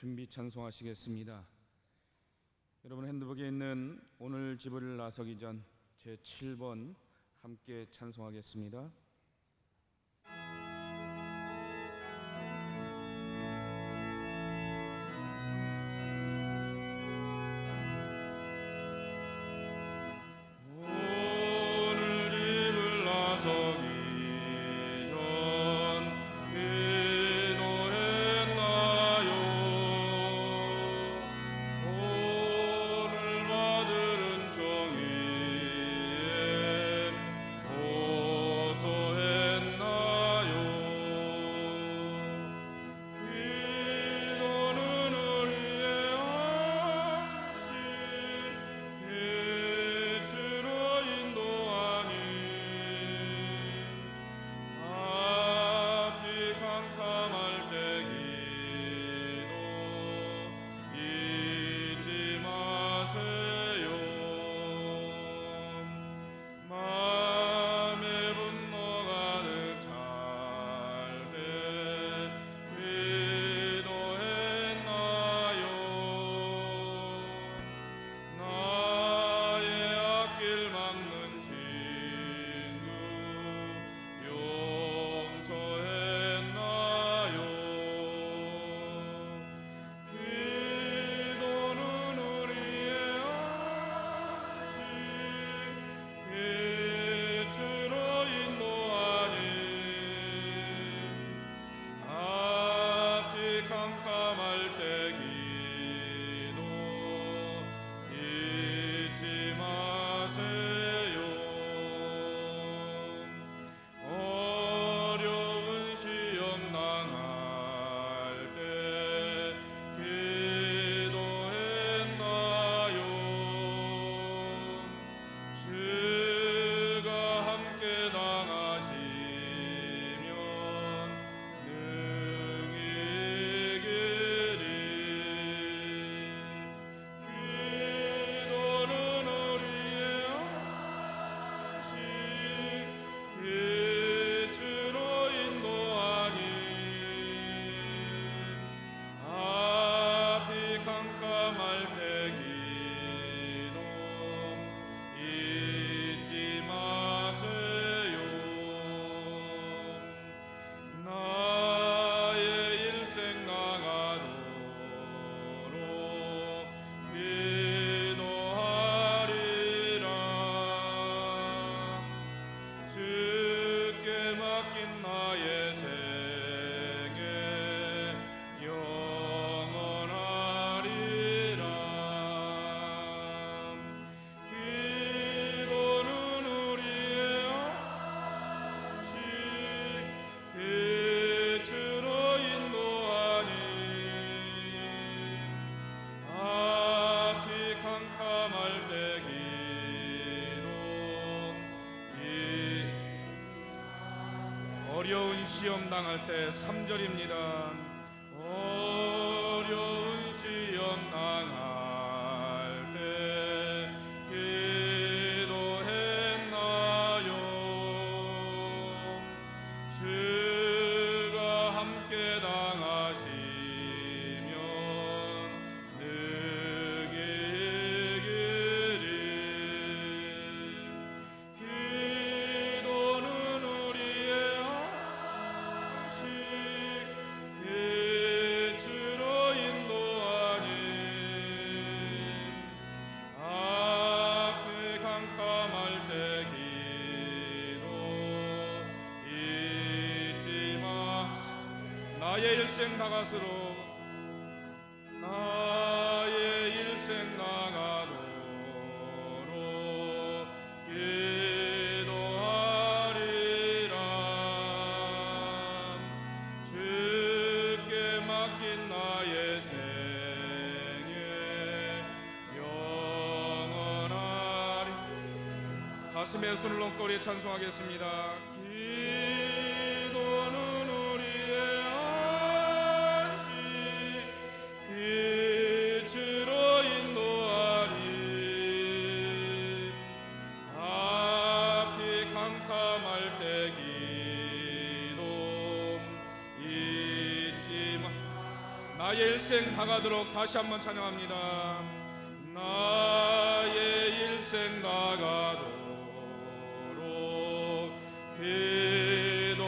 준비 찬송하시겠습니다. 여러분 핸드북에 있는 오늘 집을 나서기 전 제7번 함께 찬송하겠습니다. 어려운 시험 당할 때 3절입니다. 어려운 시험 당할 때 기도했나요? 주가 함께 당하시면 능히 이기리. 기도는 우리의 빛으로 인도하니 앞이 캄캄할 때 기도 잊지 마. 나의 일생 나가도록 나의 일생 나가도록 기도하리라. 주께 맡긴 나의 생애 영원하리. 가슴에 손을 얹고 우리 찬송하겠습니다. 기도는 우리의 안식 빛으로 인도하리. 앞이 캄캄할 때 기도 잊지 마. 나의 일생 다가도록 다시 한번 찬양합니다. 나의 일생 다가도록 기도하리라.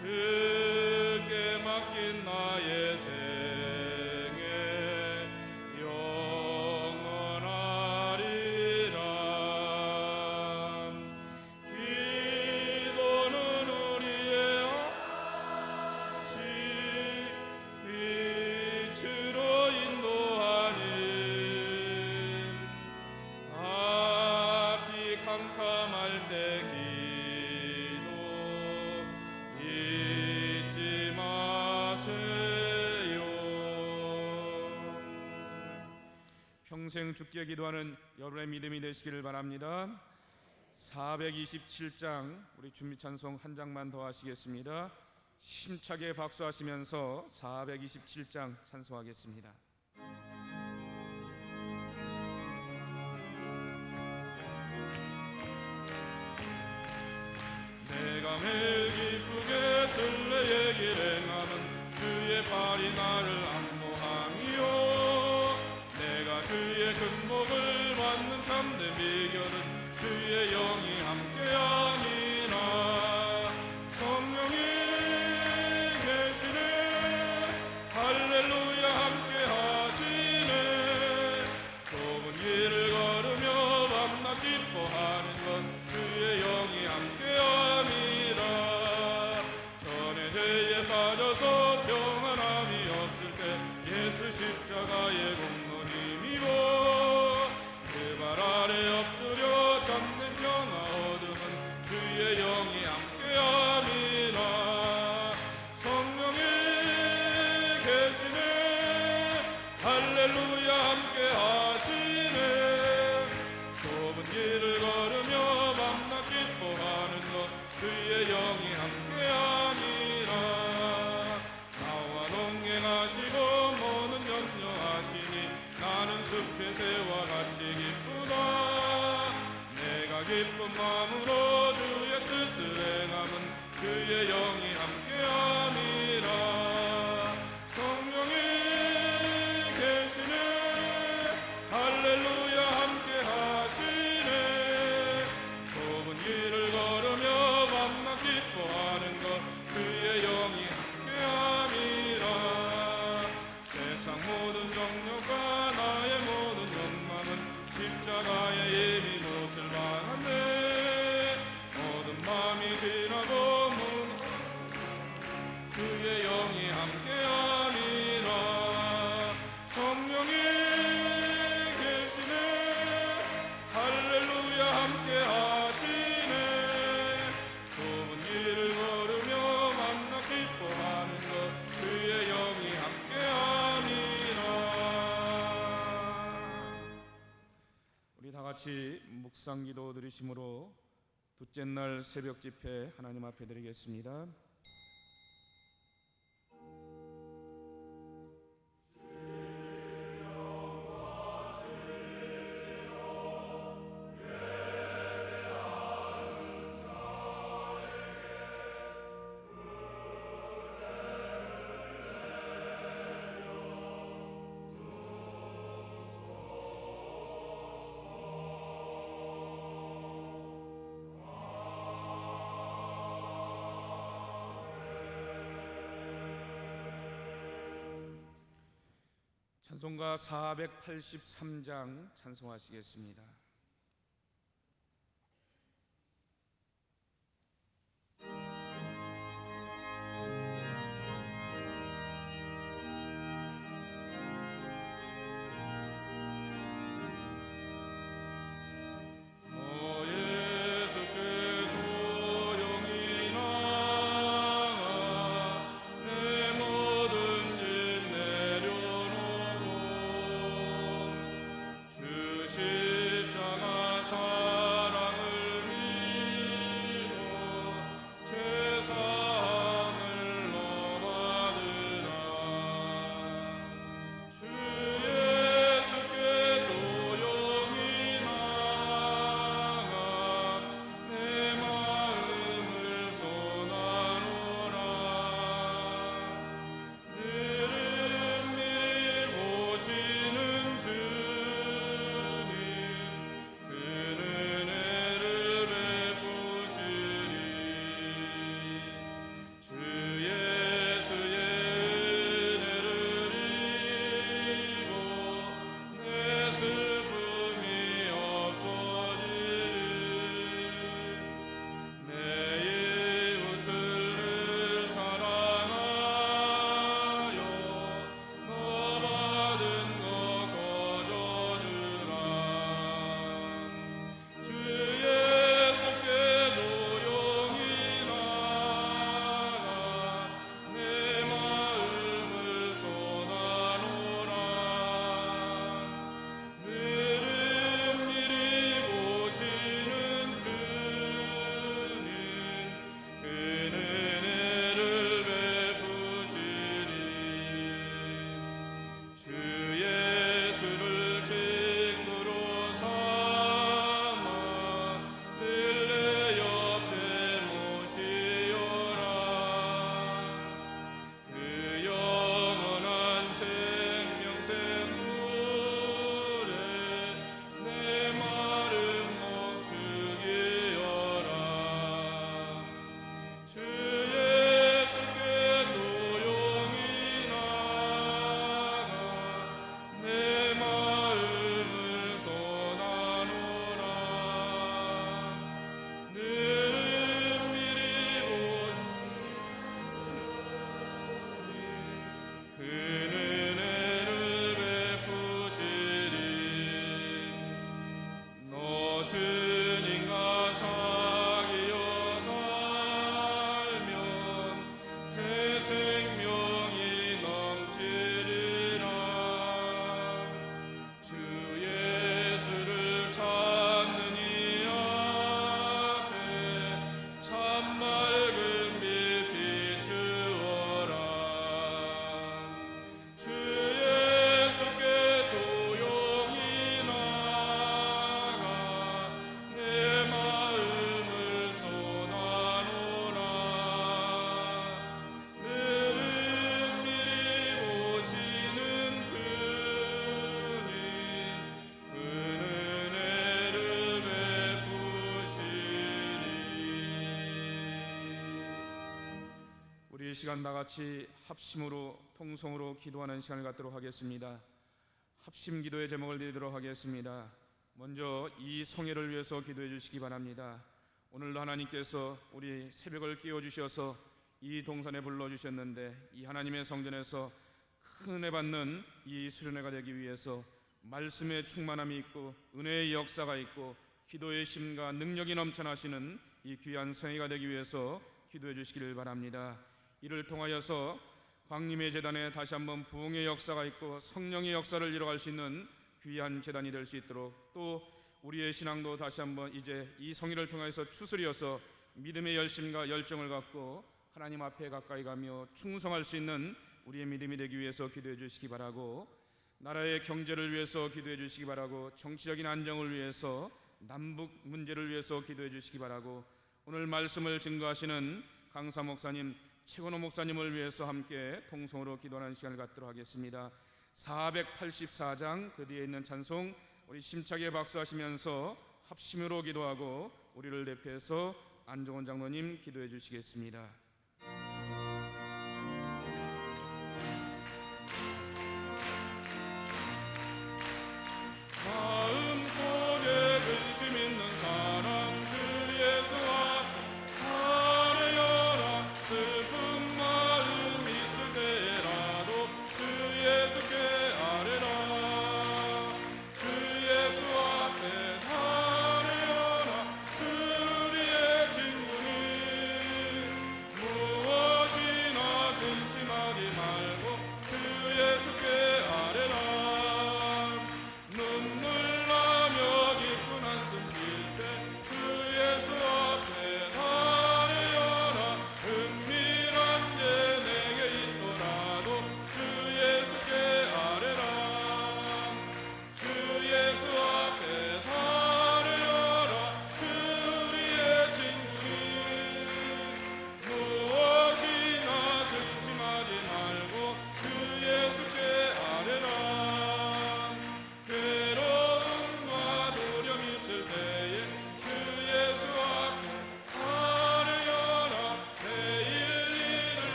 주께 맡긴 나의 생애 영원하리라. 기도는 우리의 아시 빛으로 인도하니 앞이 캄캄할 때 기도 잊지 마세요. 평생 죽게 기도하는 여러분의 믿음이 되시기를 바랍니다. 427장 우리 준비 찬송 한 장만 더 하시겠습니다. 힘차게 박수하시면서 427장 찬송하겠습니다. 내가 매일 기쁘게 설레의 길 행하는 주의 발이 나를 안보하니요. 내가 주의 근복을 받는 참된 비결은 주의 영이 함께함이라. 성령이 계시네 할렐루야 함께하시네. 좁은 길을 걸으며 밤낮 기뻐하는 것 주의 영이 함께함이라. 전에 죄에 빠져서 평안함이 없을 때 예수 십자가의 공로 힘이고 그 발 아래 엎드려 참된 평화 얻음은 주의 영이 함께함이라. 성령이 계시네 할렐루야 함께하시네. 좁은 길을 걸으며 밤낮 기뻐하는 것 주의 영이 함께함이라. 나와 동행하시고 모든 염려하시니 나는 숲의 새와 같이 기쁘다. 내가 기쁜 마음으로 주의 뜻을 행함은 주의 영이 함께함이라. 성령이 계시네 할렐루야 함께하시네. 좁은 길을 걸으며 밤낮 기뻐하는 것 주의 영이 함께함이라. 세상 모든 정욕과 나의 모든 욕망은 십자가의 예민 옷을 받았네. 모든 마음이 지나고 주의 영이 함께함이라. 성령이 계시네 할렐루야 함께하시네. 좁은 길을 걸으며 만나 기뻐하는 것 주의 영이 함께함이라. 우리 다같이 묵상기도 드리심으로 둘째 날 새벽 집회 하나님 앞에 드리겠습니다. 찬송가 483장 찬송하시겠습니다. 주 이 시간 다같이 합심으로 통성으로 기도하는 시간을 갖도록 하겠습니다. 합심 기도의 제목을 드리도록 하겠습니다. 먼저 이 성회를 위해서 기도해 주시기 바랍니다. 오늘도 하나님께서 우리 새벽을 깨워주셔서 이 동산에 불러주셨는데 이 하나님의 성전에서 큰 은혜 받는 이 수련회가 되기 위해서 말씀의 충만함이 있고 은혜의 역사가 있고 기도의 심과 능력이 넘쳐나시는 이 귀한 성회가 되기 위해서 기도해 주시기를 바랍니다. 이를 통하여서 광림의 제단에 다시 한번 부흥의 역사가 있고 성령의 역사를 이뤄갈 수 있는 귀한 제단이 될 수 있도록, 또 우리의 신앙도 다시 한번 이제 이 성회를 통해서 추스리어서 믿음의 열심과 열정을 갖고 하나님 앞에 가까이 가며 충성할 수 있는 우리의 믿음이 되기 위해서 기도해 주시기 바라고, 나라의 경제를 위해서 기도해 주시기 바라고, 정치적인 안정을 위해서, 남북 문제를 위해서 기도해 주시기 바라고, 오늘 말씀을 증거하시는 강사 목사님, 최건호 목사님을 위해서 함께 통성으로 기도하는 시간을 갖도록 하겠습니다. 484장 그 뒤에 있는 찬송 우리 심차게 박수하시면서 합심으로 기도하고 우리를 대표해서 안종원 장로님 기도해 주시겠습니다. 마음속에 근심 있는 사람 주 예수 앞에 아뢰어라. 슬픈 마음 있을 때라도 주 예수께 아뢰라. 주 예수 앞에 아뢰어라. 우리의 친구니 무엇이나 근심하지 말고 주 예수께 아뢰라.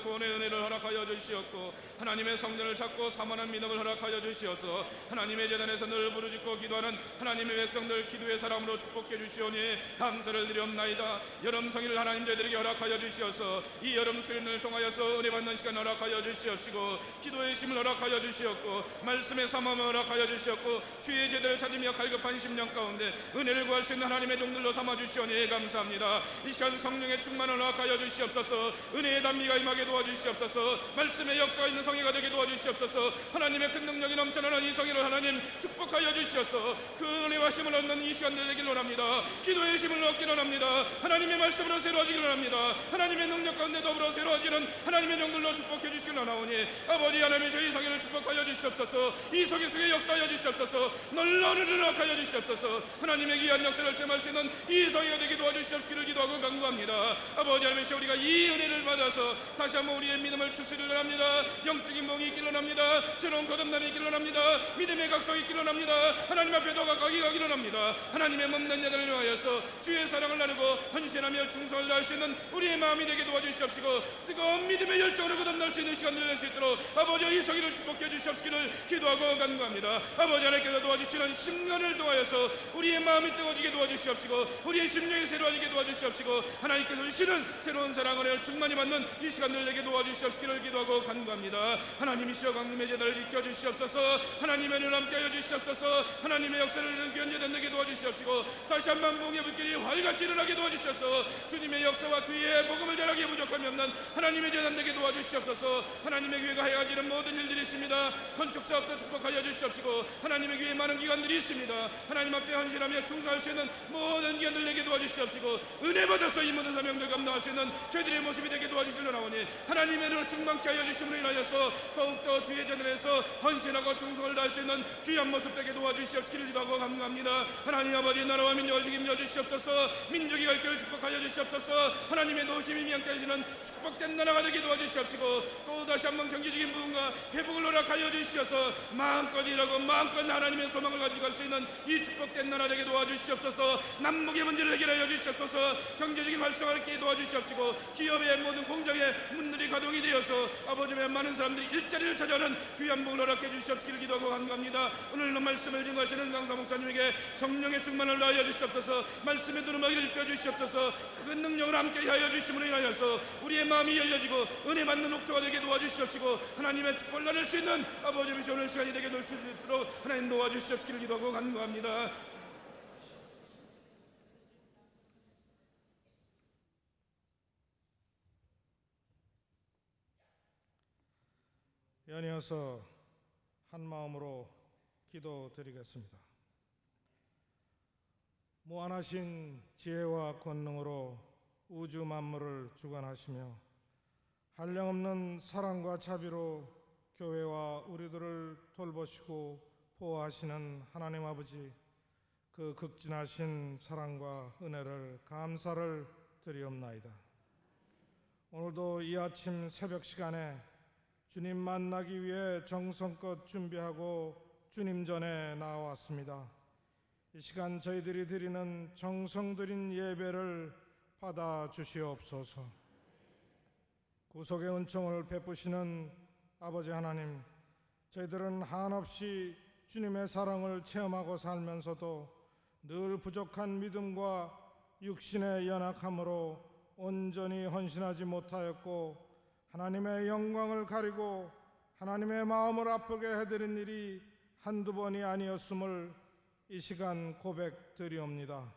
구원의 은혜를 허락하여 주시었고 하나님의 성전을 찾고 사모하는 믿음을 허락하여 주시어서 하나님의 제단에서 늘 부르짖고 기도하는 하나님의 백성들 기도의 사람으로 축복해 주시오니 감사를 드리옵나이다. 여름 성일을 하나님 저희들에게 허락하여 주시어서 이 여름 수련을 통하여서 은혜 받는 시간 허락하여 주시옵시고 기도의 심을 허락하여 주시었고 말씀의 삼함을 허락하여 주시었고 주의 제대를 찾으며 갈급한 심령 가운데 은혜를 구할 수 있는 하나님의 종들로 삼아 주시오니 감사합니다. 이 시간 성령의 충만을 허락하여 주시옵소서. 은혜의 단미가 임하게 도와주시옵소서. 말씀의 역사가 있는 성회가 되게 도와주시옵소서. 하나님의 큰 능력이 넘쳐나는 이 성회를 하나님 축복하여 주시옵소서. 그 은혜와 힘을 얻는 이 시간들 되기를 원합니다. 기도의 힘을 얻기를 원합니다. 하나님의 말씀으로 새로워지기를 원합니다. 하나님의 능력 가운데 더불어 새로워지는 하나님의 종들로 축복해 주시길 원하오니 아버지 하나님의 저희 성회를 축복하여 주시옵소서. 이 성회 속에 역사하여 주시옵소서. 놀라운 은혜를 허락하여 주시옵소서. 하나님의 귀한 역사를 체험할 수 있는 이 성회가 되게 도와주시옵기를 기도하고 간구합니다. 아버지 하나님 우리가 이 은혜를 받아서 다시 한번 우리의 믿음을 추스리려 합니다. 영적인 몽이 있기를 합니다. 새로운 거듭남이 있기를 합니다. 믿음의 각성이 있기를 합니다. 하나님 앞에 더 가까이 가기를 합니다. 하나님의 몸된 자들을 위하여서 주의 사랑을 나누고 헌신하며 충성을 다할 수 있는 우리의 마음이 되게 도와주시옵시고 뜨거운 믿음의 열정으로 거듭날 수 있는 시간들을 낼 수 있도록 아버지 이 성의를 축복해 주시옵기를 기도하고 간구합니다. 아버지 하나님께서 도와주시는 심년을 통하여서 우리의 마음이 뜨거워지게 도와주시옵시고 우리의 심령이 새로워지게 도와주시옵시고 하나님께서 주시는 새로운 사랑을 충만히 받는 이 시간들 내게 도와주시옵기를 기도하고 간구합니다. 하나님이시여 강림의 제단을 이끌어 주시옵소서. 하나님의 은혜를 함께하여 주시옵소서. 하나님의 역사를 귀한 제단 내게 도와주시옵시고 다시 한번 복의 불길이 활같이 일어나게 도와주시옵소서. 주님의 역사와 주의 복음을 전하기에 부족함이 없는 하나님의 제단 내게 도와주시옵소서. 하나님의 교회가 해야지는 모든 일들이 있습니다. 건축 사업도 축복하여 주시옵시고 하나님의 교회에 많은 기관들이 있습니다. 하나님 앞에 헌신하며 충성할 수 있는 모든 기관들 내게 도와주시옵시고 은혜 받아서 이 모든 사명들 감당할 수 있는 저희들의 모습이 되게 도와주시려 나오니 하나님의 은혜로 충만케 하여 주심으로 인하여서 더욱더 주의 전에서 헌신하고 충성을 다할 수 있는 귀한 모습 되게 도와주시옵기를 기도하고 감사합니다. 하나님 아버지 나라와 민족을 책임져 주시옵소서. 민족이 갈 길을 축복하여 주시옵소서. 하나님의 노심이 미안케 하시는 축복된 나라가 되게 도와주시옵시고 또 다시 한번 경제적인 부분과 회복을 허락하여 주시어서 마음껏 일하고 마음껏 하나님의 소망을 가지고 갈 수 있는 이 축복된 나라 되게 도와주시옵소서. 남북의 문제를 해결하여 주시옵소서. 경제적인 활성화를 있게 도와주시옵시고 기업의 모든 공장의 문들이 가동이 되어서 아버지의 많은 사람들이 일자리를 찾아오는 귀한 복을 허락해 주시옵기를 기도하고 간구합니다. 오늘도 말씀을 증거하시는 강사 목사님에게 성령의 충만을 다하여 주시옵소서. 말씀의 두루마기를 입혀 주시옵소서. 큰 능력을 함께 하여 주심으로 인하여서 우리의 마음이 열려지고 은혜 받는 옥토가 되게 도와주시옵시고 하나님의 축복을 나눌 수 있는 아버지의 오늘 시간이 되게 될 수 있도록 하나님 도와주시옵기를 기도하고 간구합니다. 연이어서 한 마음으로 기도드리겠습니다. 무한하신 지혜와 권능으로 우주 만물을 주관하시며 한량없는 사랑과 자비로 교회와 우리들을 돌보시고 보호하시는 하나님 아버지, 그 극진하신 사랑과 은혜를 감사를 드리옵나이다. 오늘도 이 아침 새벽 시간에 주님 만나기 위해 정성껏 준비하고 주님 전에 나왔습니다. 이 시간 저희들이 드리는 정성 들인 예배를 받아 주시옵소서. 구속의 은총을 베푸시는 아버지 하나님, 저희들은 한없이 주님의 사랑을 체험하고 살면서도 늘 부족한 믿음과 육신의 연약함으로 온전히 헌신하지 못하였고 하나님의 영광을 가리고 하나님의 마음을 아프게 해드린 일이 한두 번이 아니었음을 이 시간 고백드리옵니다.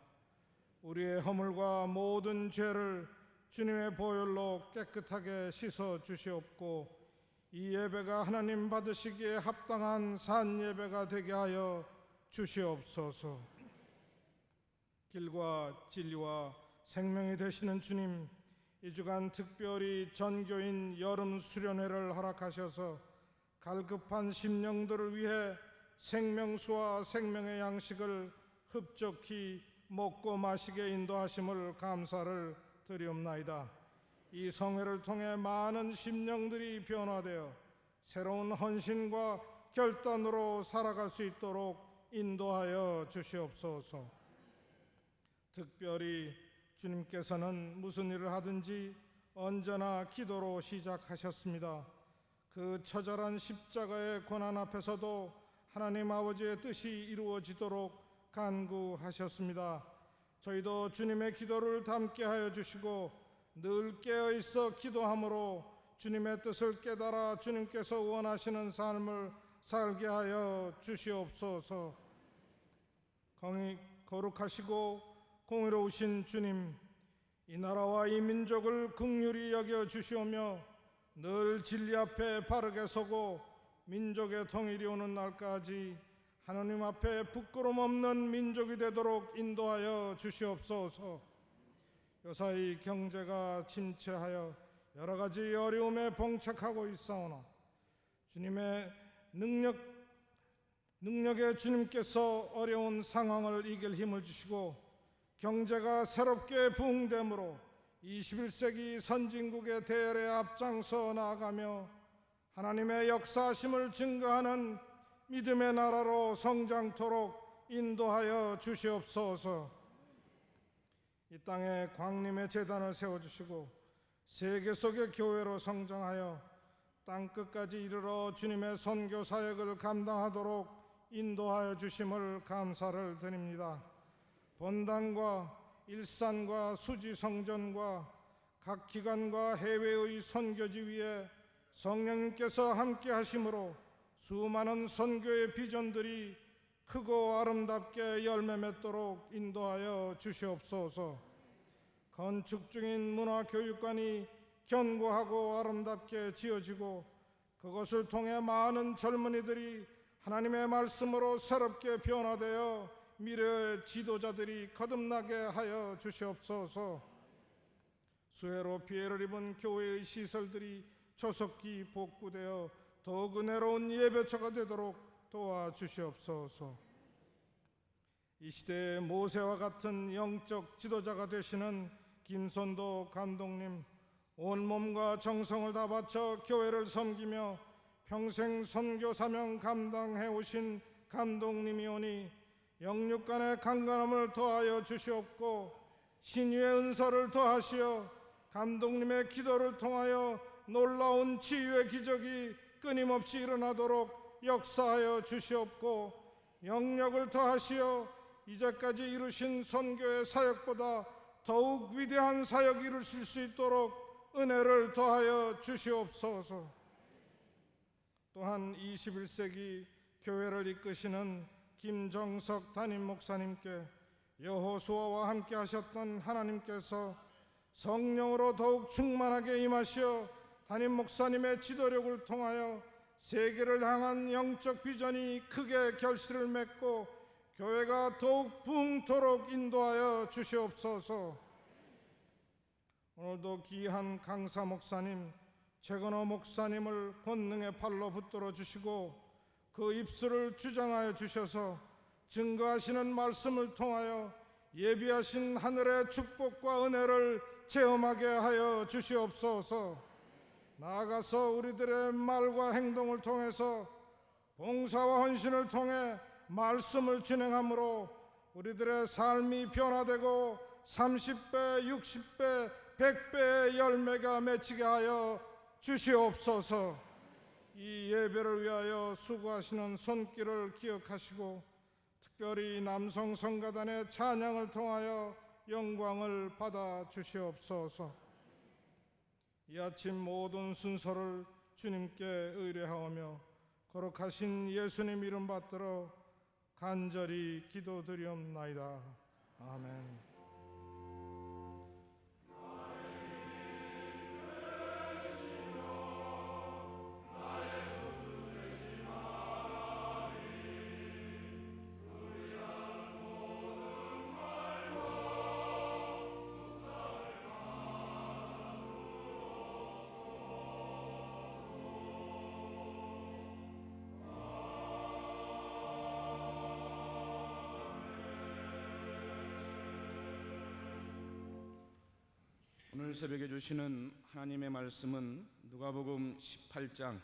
우리의 허물과 모든 죄를 주님의 보혈로 깨끗하게 씻어 주시옵고 이 예배가 하나님 받으시기에 합당한 산 예배가 되게 하여 주시옵소서. 길과 진리와 생명이 되시는 주님, 이 주간 특별히 전교인 여름 수련회를 허락하셔서 갈급한 심령들을 위해 생명수와 생명의 양식을 흡족히 먹고 마시게 인도하심을 감사를 드리옵나이다. 이 성회를 통해 많은 심령들이 변화되어 새로운 헌신과 결단으로 살아갈 수 있도록 인도하여 주시옵소서. 특별히 주님께서는 무슨 일을 하든지 언제나 기도로 시작하셨습니다. 그 처절한 십자가의 고난 앞에서도 하나님 아버지의 뜻이 이루어지도록 간구하셨습니다. 저희도 주님의 기도를 담게 하여 주시고 늘 깨어있어 기도함으로 주님의 뜻을 깨달아 주님께서 원하시는 삶을 살게 하여 주시옵소서. 거룩하시고 공의로우신 주님, 이 나라와 이 민족을 긍휼히 여겨 주시오며 늘 진리 앞에 바르게 서고 민족의 통일이 오는 날까지 하나님 앞에 부끄럼 없는 민족이 되도록 인도하여 주시옵소서. 요사이 경제가 침체하여 여러 가지 어려움에 봉착하고 있사오나 주님의 능력의 주님께서 어려운 상황을 이길 힘을 주시고 경제가 새롭게 부흥됨으로 21세기 선진국의 대열에 앞장서 나아가며 하나님의 역사하심을 증거하는 믿음의 나라로 성장토록 인도하여 주시옵소서. 이 땅에 광림의 제단을 세워주시고 세계 속의 교회로 성장하여 땅끝까지 이르러 주님의 선교 사역을 감당하도록 인도하여 주심을 감사를 드립니다. 본당과 일산과 수지 성전과 각 기관과 해외의 선교지 위에 성령님께서 함께 하심으로 수많은 선교의 비전들이 크고 아름답게 열매 맺도록 인도하여 주시옵소서. 건축 중인 문화교육관이 견고하고 아름답게 지어지고 그것을 통해 많은 젊은이들이 하나님의 말씀으로 새롭게 변화되어 미래의 지도자들이 거듭나게 하여 주시옵소서. 수해로 피해를 입은 교회의 시설들이 조속히 복구되어 더욱 은혜로운 예배처가 되도록 도와주시옵소서. 이 시대의 모세와 같은 영적 지도자가 되시는 김선도 감독님, 온몸과 정성을 다 바쳐 교회를 섬기며 평생 선교 사명 감당해 오신 감독님이오니 영육간의 강건함을 더하여 주시옵고 신유의 은사를 더하시어 감독님의 기도를 통하여 놀라운 치유의 기적이 끊임없이 일어나도록 역사하여 주시옵고 영력을 더하시어 이제까지 이루신 선교의 사역보다 더욱 위대한 사역 이루실 수 있도록 은혜를 더하여 주시옵소서. 또한 21세기 교회를 이끄시는 김정석 담임 목사님께 여호수아와 함께 하셨던 하나님께서 성령으로 더욱 충만하게 임하시어 담임 목사님의 지도력을 통하여 세계를 향한 영적 비전이 크게 결실을 맺고 교회가 더욱 붕토록 인도하여 주시옵소서. 오늘도 귀한 강사 목사님, 최건호 목사님을 권능의 팔로 붙들어 주시고 그 입술을 주장하여 주셔서 증거하시는 말씀을 통하여 예비하신 하늘의 축복과 은혜를 체험하게 하여 주시옵소서. 나아가서 우리들의 말과 행동을 통해서 봉사와 헌신을 통해 말씀을 진행함으로 우리들의 삶이 변화되고 30배, 60배, 100배의 열매가 맺히게 하여 주시옵소서. 이 예배를 위하여 수고하시는 손길을 기억하시고 특별히 남성 성가단의 찬양을 통하여 영광을 받아 주시옵소서. 이 아침 모든 순서를 주님께 의뢰하오며 거룩하신 예수님 이름 받들어 간절히 기도드리옵나이다. 아멘. 오늘 새벽에 주시는 하나님의 말씀은 누가복음 18장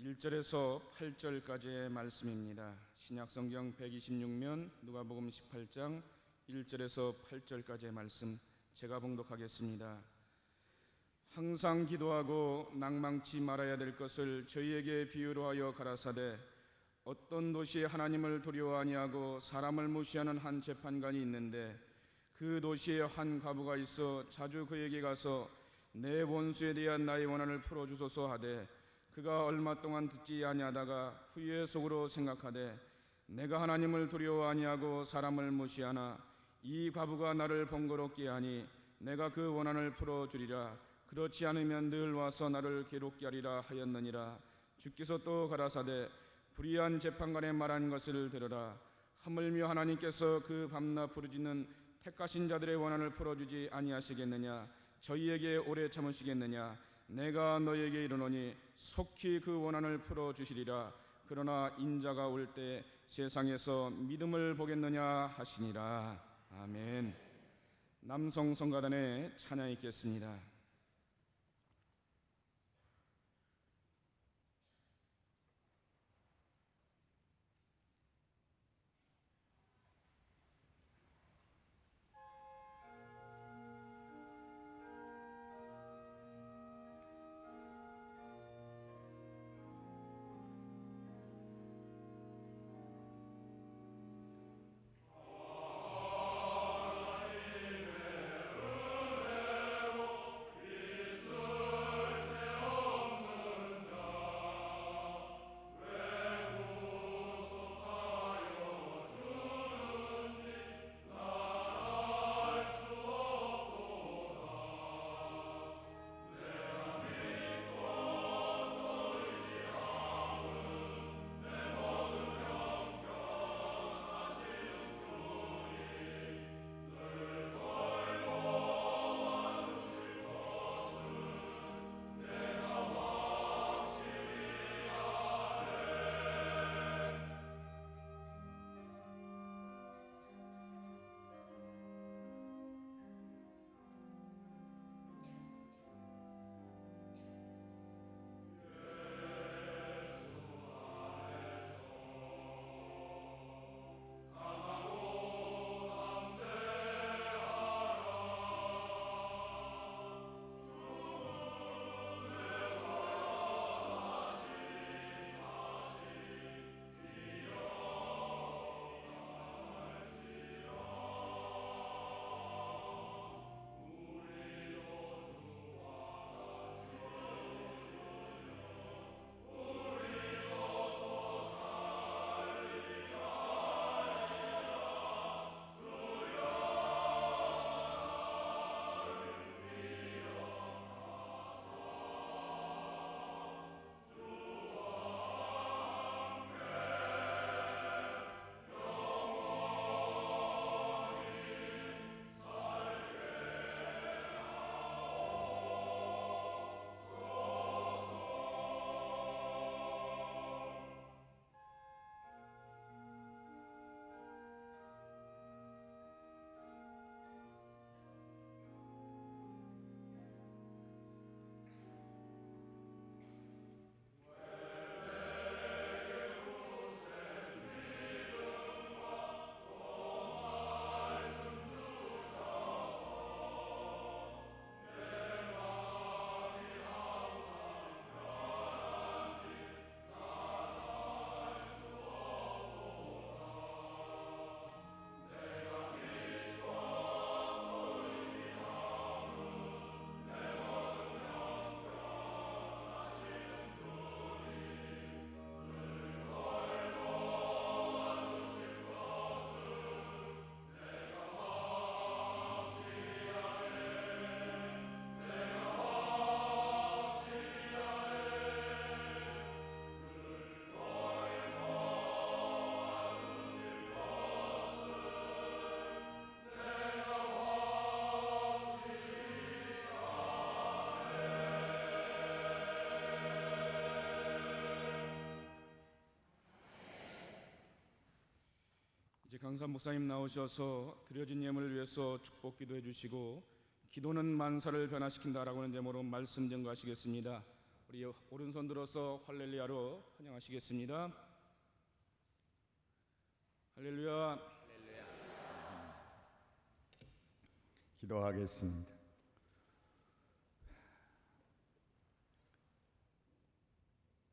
1절에서 8절까지의 말씀입니다. 신약성경 126면 누가복음 18장 1절에서 8절까지의 말씀 제가 봉독하겠습니다. 항상 기도하고 낭망치 말아야 될 것을 저희에게 비유로 하여 가라사대 어떤 도시에 하나님을 두려워 아니하고 사람을 무시하는 한 재판관이 있는데 그 도시에 한 과부가 있어 자주 그에게 가서 내 원수에 대한 나의 원한을 풀어주소서 하되 그가 얼마 동안 듣지 아니하다가 후에 속으로 생각하되 내가 하나님을 두려워 아니하고 사람을 무시하나 이 과부가 나를 번거롭게 하니 내가 그 원한을 풀어주리라. 그렇지 않으면 늘 와서 나를 괴롭게 하리라 하였느니라. 주께서 또 가라사대 불의한 재판관의 말한 것을 들으라. 하물며 하나님께서 그 밤낮 부르짖는 택하신 자들의 원한을 풀어주지 아니하시겠느냐. 저희에게 오래 참으시겠느냐. 내가 너에게 이르노니 속히 그 원한을 풀어주시리라. 그러나 인자가 올 때 세상에서 믿음을 보겠느냐 하시니라. 아멘. 남성 성가단의 찬양이 있겠습니다. 강사 목사님 나오셔서 드려진 예물을 위해서 축복 기도해 주시고 기도는 만사를 변화시킨다라고 하는 제목으로 말씀 전가하시겠습니다. 우리 오른손 들어서 할렐루야로 환영하시겠습니다. 할렐루야. 기도하겠습니다.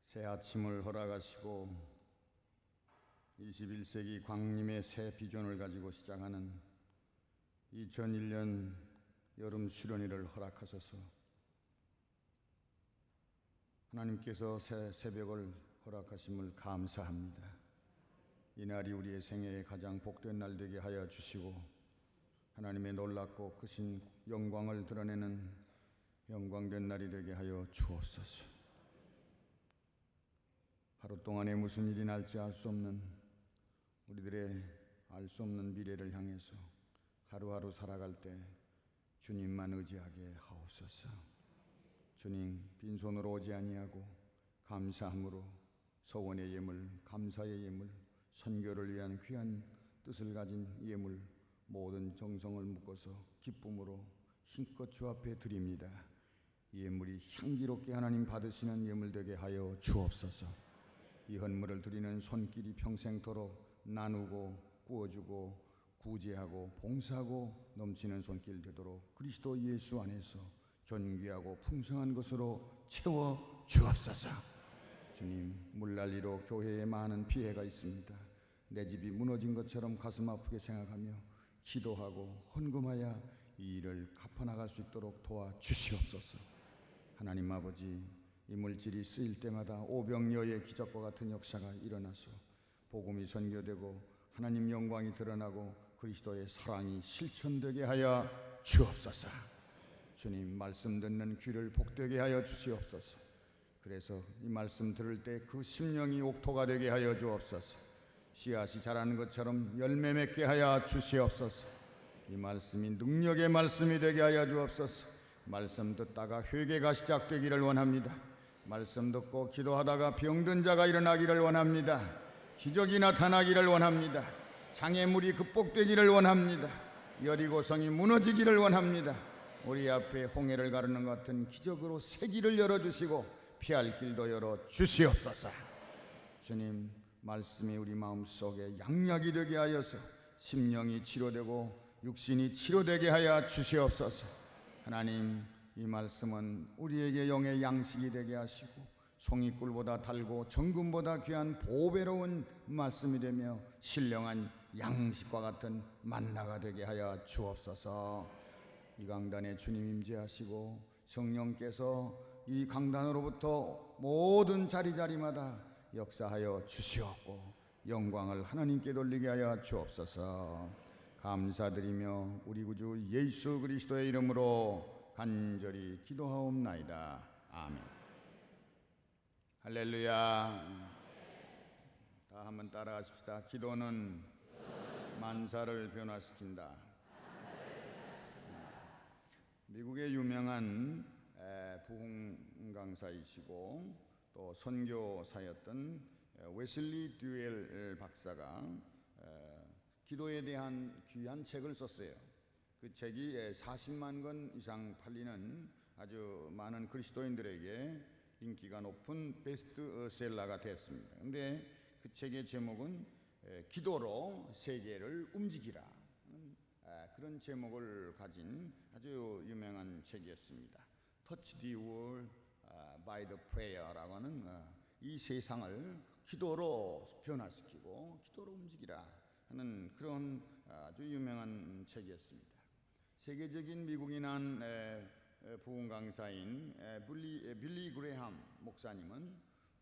새 아침을 허락하시고 21세기 광림의 새 비전을 가지고 시작하는 2001년 여름 수련회를 허락하소서. 하나님께서 새 새벽을 허락하심을 감사합니다. 이날이 우리의 생애의 가장 복된 날 되게 하여 주시고 하나님의 놀랍고 크신 영광을 드러내는 영광된 날이 되게 하여 주옵소서. 하루 동안에 무슨 일이 날지 알 수 없는 우리들의 알 수 없는 미래를 향해서 하루하루 살아갈 때 주님만 의지하게 하옵소서. 주님, 빈손으로 오지 아니하고 감사함으로 서원의 예물, 감사의 예물, 선교를 위한 귀한 뜻을 가진 예물, 모든 정성을 묶어서 기쁨으로 힘껏 주 앞에 드립니다. 예물이 향기롭게 하나님 받으시는 예물 되게 하여 주옵소서. 이 헌물을 드리는 손길이 평생토록 나누고 구워주고 구제하고 봉사하고 넘치는 손길 되도록 그리스도 예수 안에서 존귀하고 풍성한 것으로 채워 주옵소서. 주님, 물난리로 교회에 많은 피해가 있습니다. 내 집이 무너진 것처럼 가슴 아프게 생각하며 기도하고 헌금하여 이 일을 갚아나갈 수 있도록 도와주시옵소서. 하나님 아버지, 이 물질이 쓰일 때마다 오병여의 기적과 같은 역사가 일어나서 복음이 선교되고 하나님 영광이 드러나고 그리스도의 사랑이 실천되게 하여 주옵소서. 주님, 말씀 듣는 귀를 복되게 하여 주시옵소서. 그래서 이 말씀 들을 때 그 심령이 옥토가 되게 하여 주옵소서. 씨앗이 자라는 것처럼 열매 맺게 하여 주시옵소서. 이 말씀이 능력의 말씀이 되게 하여 주옵소서. 말씀 듣다가 회개가 시작되기를 원합니다. 말씀 듣고 기도하다가 병든 자가 일어나기를 원합니다. 기적이 나타나기를 원합니다. 장애물이 극복되기를 원합니다. 여리고성이 무너지기를 원합니다. 우리 앞에 홍해를 가르는 것 같은 기적으로 새 길을 열어주시고 피할 길도 열어주시옵소서. 주님, 말씀이 우리 마음속에 양약이 되게 하여서 심령이 치료되고 육신이 치료되게 하여 주시옵소서. 하나님, 이 말씀은 우리에게 영의 양식이 되게 하시고 송이꿀보다 달고 정금보다 귀한 보배로운 말씀이 되며 신령한 양식과 같은 만나가 되게 하여 주옵소서. 이 강단에 주님 임재하시고 성령께서 이 강단으로부터 모든 자리자리마다 역사하여 주시옵고 영광을 하나님께 돌리게 하여 주옵소서. 감사드리며 우리 구주 예수 그리스도의 이름으로 간절히 기도하옵나이다. 아멘. 할렐루야. 다 한번 따라하십시다. 기도는 만사를 변화시킨다. 미국의 유명한 부흥 강사이시고 또 선교사였던 웨슬리 듀엘 박사가 기도에 대한 귀한 책을 썼어요. 그 책이 40만 권 이상 팔리는 아주 많은 그리스도인들에게 인기가 높은 베스트셀러가 됐습니다. 그런데 그 책의 제목은 기도로 세계를 움직이라, 그런 제목을 가진 아주 유명한 책이었습니다. Touch the world by the prayer라고 하는 이 세상을 기도로 변화시키고 기도로 움직이라 하는 그런 아주 유명한 책이었습니다. 세계적인 미국인한 부흥 강사인 빌리 그레함 목사님은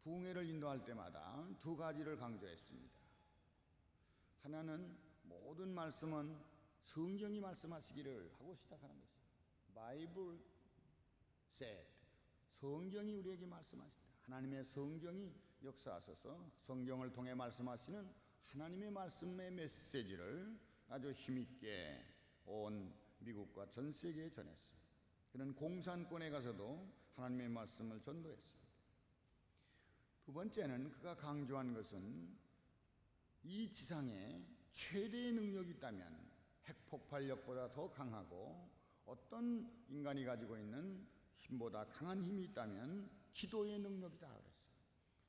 부흥회를 인도할 때마다 두 가지를 강조했습니다. 하나는 모든 말씀은 성경이 말씀하시기를 하고 시작하는 것입니다. Bible said, 성경이 우리에게 말씀하신다. 하나님의 성경이 역사하셔서 성경을 통해 말씀하시는 하나님의 말씀의 메시지를 아주 힘있게 온 미국과 전 세계에 전했습니다. 그는 공산권에 가서도 하나님의 말씀을 전도했습니다. 두 번째는 그가 강조한 것은 이 지상에 최대의 능력이 있다면 핵폭발력보다 더 강하고 어떤 인간이 가지고 있는 힘보다 강한 힘이 있다면 기도의 능력이다 그랬어요.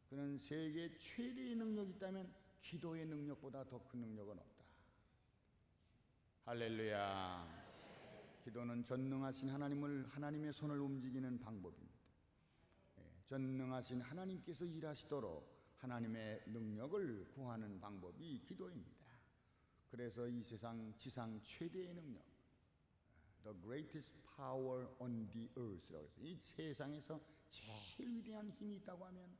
그는 세계 최대의 능력이 있다면 기도의 능력보다 더 큰 능력은 없다. 할렐루야. 기도는 전능하신 하나님의 손을 움직이는 방법입니다. 전능하신 하나님께서 일하시도록 하나님의 능력을 구하는 방법이 기도입니다. 그래서 이 세상 지상 최대의 능력, the greatest power on the earth라고 해서 이 세상에서 제일 위대한 힘이 있다고 하면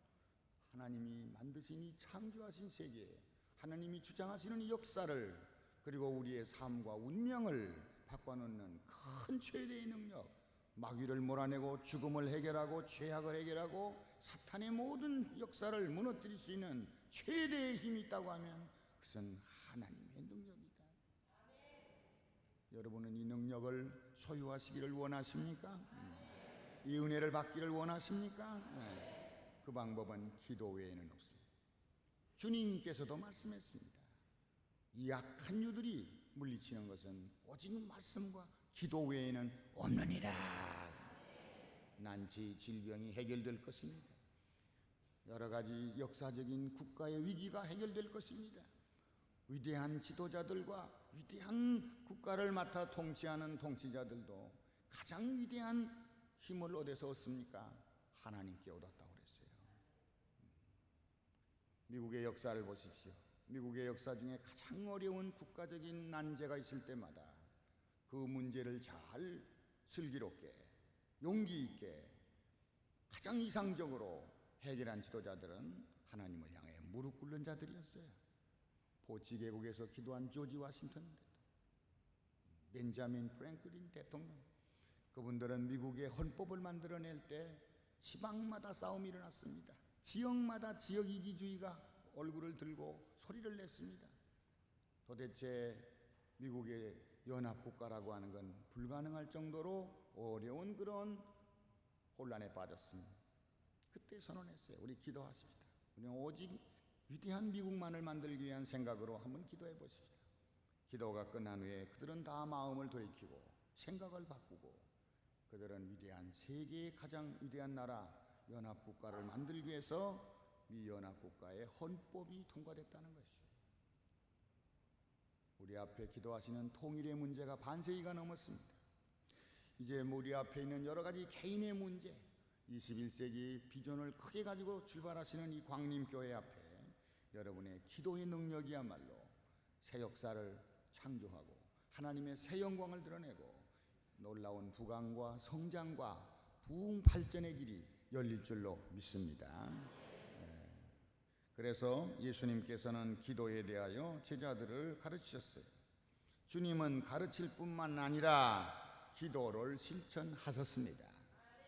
하나님이 만드신 이 창조하신 세계에 하나님이 주장하시는 이 역사를 그리고 우리의 삶과 운명을 바꿔놓는 큰 최대의 능력, 마귀를 몰아내고 죽음을 해결하고 죄악을 해결하고 사탄의 모든 역사를 무너뜨릴 수 있는 최대의 힘이 있다고 하면 그것은 하나님의 능력이다. 여러분은 이 능력을 소유하시기를 원하십니까? 이 은혜를 받기를 원하십니까? 그 방법은 기도 외에는 없습니다. 주님께서도 말씀했습니다. 이 약한 유들이 물리치는 것은 오직 말씀과 기도 외에는 없느니라. 난치, 질병이 해결될 것입니다. 여러 가지 역사적인 국가의 위기가 해결될 것입니다. 위대한 지도자들과 위대한 국가를 맡아 통치하는 통치자들도 가장 위대한 힘을 어디서 얻습니까? 하나님께 얻었다고 그랬어요. 미국의 역사를 보십시오. 미국의 역사 중에 가장 어려운 국가적인 난제가 있을 때마다 그 문제를 잘 슬기롭게 용기 있게 가장 이상적으로 해결한 지도자들은 하나님을 향해 무릎 꿇는 자들이었어요. 보치 계곡에서 기도한 조지 워싱턴 대통령, 벤자민 프랭클린 대통령, 그분들은 미국의 헌법을 만들어낼 때 지방마다 싸움이 일어났습니다. 지역마다 지역 이기주의가 얼굴을 들고 소리를 냈습니다. 도대체 미국의 연합국가라고 하는 건 불가능할 정도로 어려운 그런 혼란에 빠졌습니다. 그때 선언했어요. 우리 기도하십시다. 우리는 오직 위대한 미국만을 만들기 위한 생각으로 한번 기도해 보십시다. 기도가 끝난 후에 그들은 다 마음을 돌이키고 생각을 바꾸고 그들은 위대한 세계의 가장 위대한 나라 연합국가를 만들기 위해서 미 연합국가의 헌법이 통과됐다는 것이죠. 우리 앞에 기도하시는 통일의 문제가 반세기가 넘었습니다. 이제 우리 앞에 있는 여러 가지 개인의 문제, 21세기 비전을 크게 가지고 출발하시는 이 광림교회 앞에 여러분의 기도의 능력이야말로 새 역사를 창조하고 하나님의 새 영광을 드러내고 놀라운 부강과 성장과 부흥 발전의 길이 열릴 줄로 믿습니다. 그래서 예수님께서는 기도에 대하여 제자들을 가르치셨어요. 주님은 가르칠 뿐만 아니라 기도를 실천하셨습니다.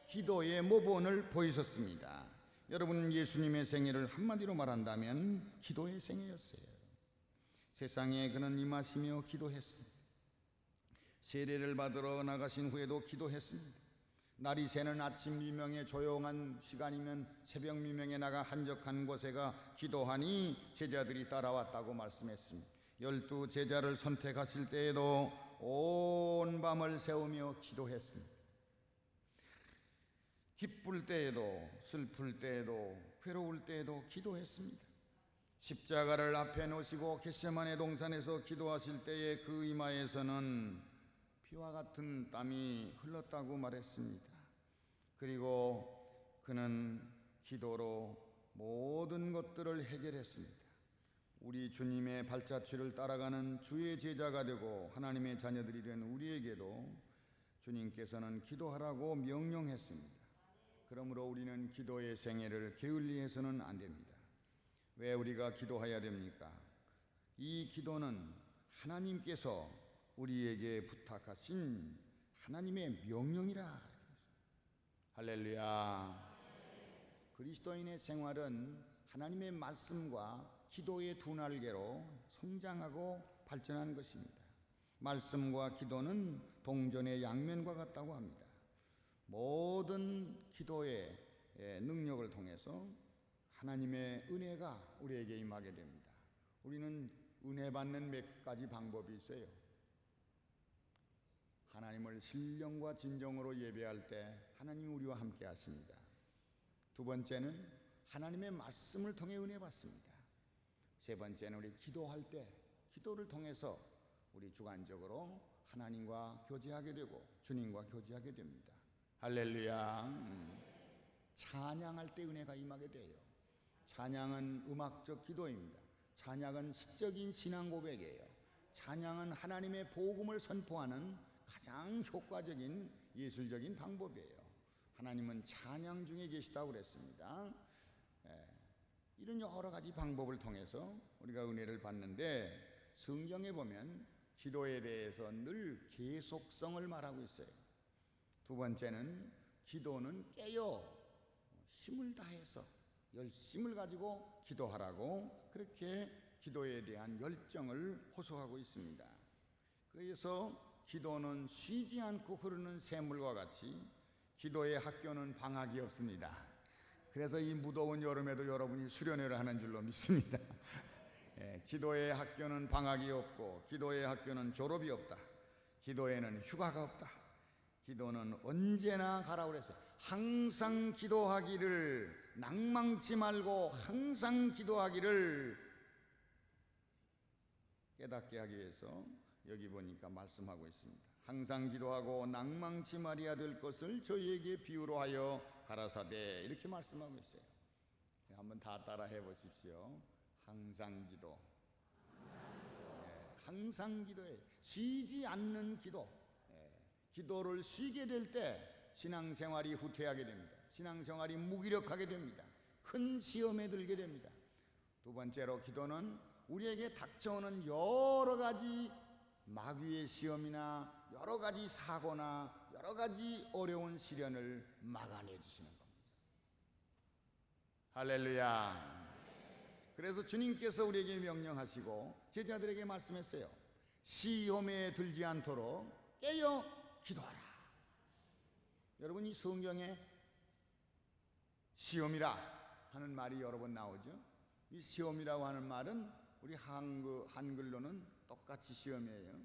기도의 모본을 보이셨습니다. 여러분, 예수님의 생애를 한마디로 말한다면 기도의 생애였어요. 세상에 그는 임하시며 기도했습니다. 세례를 받으러 나가신 후에도 기도했습니다. 날이 새는 아침 미명에 조용한 시간이면 새벽 미명에 나가 한적한 곳에 가 기도하니 제자들이 따라왔다고 말씀했습니다. 12 제자를 선택하실 때에도 온 밤을 새우며 기도했습니다. 기쁠 때에도 슬플 때에도 괴로울 때에도 기도했습니다. 십자가를 앞에 놓으시고 겟세마네 동산에서 기도하실 때에 그 이마에서는 피와 같은 땀이 흘렀다고 말했습니다. 그리고 그는 기도로 모든 것들을 해결했습니다. 우리 주님의 발자취를 따라가는 주의 제자가 되고 하나님의 자녀들이 된 우리에게도 주님께서는 기도하라고 명령했습니다. 그러므로 우리는 기도의 생애를 게을리해서는 안 됩니다. 왜 우리가 기도해야 됩니까? 이 기도는 하나님께서 우리에게 부탁하신 하나님의 명령이라. 할렐루야. 그리스도인의 생활은 하나님의 말씀과 기도의 두 날개로 성장하고 발전하는 것입니다. 말씀과 기도는 동전의 양면과 같다고 합니다. 모든 기도의 능력을 통해서 하나님의 은혜가 우리에게 임하게 됩니다. 우리는 은혜 받는 몇 가지 방법이 있어요. 하나님을 신령과 진정으로 예배할 때 하나님이 우리와 함께 하십니다. 두 번째는 하나님의 말씀을 통해 은혜 받습니다. 세 번째는 우리 기도할 때 기도를 통해서 우리 주관적으로 하나님과 교제하게 되고 주님과 교제하게 됩니다. 할렐루야. 찬양할 때 은혜가 임하게 돼요. 찬양은 음악적 기도입니다. 찬양은 시적인 신앙 고백이에요. 찬양은 하나님의 복음을 선포하는 가장 효과적인 예술적인 방법이에요. 하나님은 찬양 중에 계시다고 그랬습니다. 이런 여러 가지 방법을 통해서 우리가 은혜를 받는데, 성경에 보면 기도에 대해서 늘 계속성을 말하고 있어요. 두 번째는 기도는 깨어 힘을 다해서 열심을 가지고 기도하라고 그렇게 기도에 대한 열정을 호소하고 있습니다. 그래서 기도는 쉬지 않고 흐르는 샘물과 같이 기도의 학교는 방학이 없습니다. 그래서 이 무더운 여름에도 여러분이 수련회를 하는 줄로 믿습니다. 기도의 학교는 방학이 없고 기도의 학교는 졸업이 없다. 기도에는 휴가가 없다. 기도는 언제나 가라고 그랬어요. 항상 기도하기를, 낭망치 말고 항상 기도하기를 깨닫게 하기 위해서 여기 보니까 말씀하고 있습니다. 항상 기도하고 낭망치 말아야 될 것을 저희에게 비유로 하여 가라사대, 이렇게 말씀하고 있어요. 한번 다 따라 해보십시오. 항상 기도. 항상 기도해. 쉬지 않는 기도. 기도를 쉬게 될 때 신앙생활이 후퇴하게 됩니다. 신앙생활이 무기력하게 됩니다. 큰 시험에 들게 됩니다. 두 번째로 기도는 우리에게 닥쳐오는 여러 가지 마귀의 시험이나 여러 가지 사고나 여러 가지 어려운 시련을 막아내 주시는 겁니다. 할렐루야. 그래서 주님께서 우리에게 명령하시고 제자들에게 말씀했어요. 시험에 들지 않도록 깨어 기도하라. 여러분, 이 성경에 시험이라 하는 말이 여러 번 나오죠. 이 시험이라고 하는 말은 우리 한글로는 똑같이 시험이에요.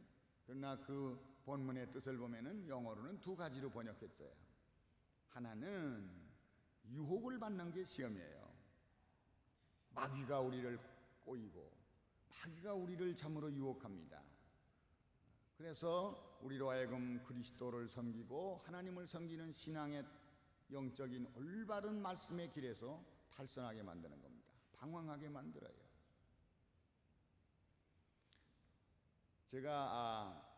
그러나 그 본문의 뜻을 보면은 영어로는 두 가지로 번역했어요. 하나는 유혹을 받는 게 시험이에요. 마귀가 우리를 꼬이고 마귀가 우리를 참으로 유혹합니다. 그래서 우리로 하여금 그리스도를 섬기고 하나님을 섬기는 신앙의 영적인 올바른 말씀의 길에서 탈선하게 만드는 겁니다. 방황하게 만들어요. 제가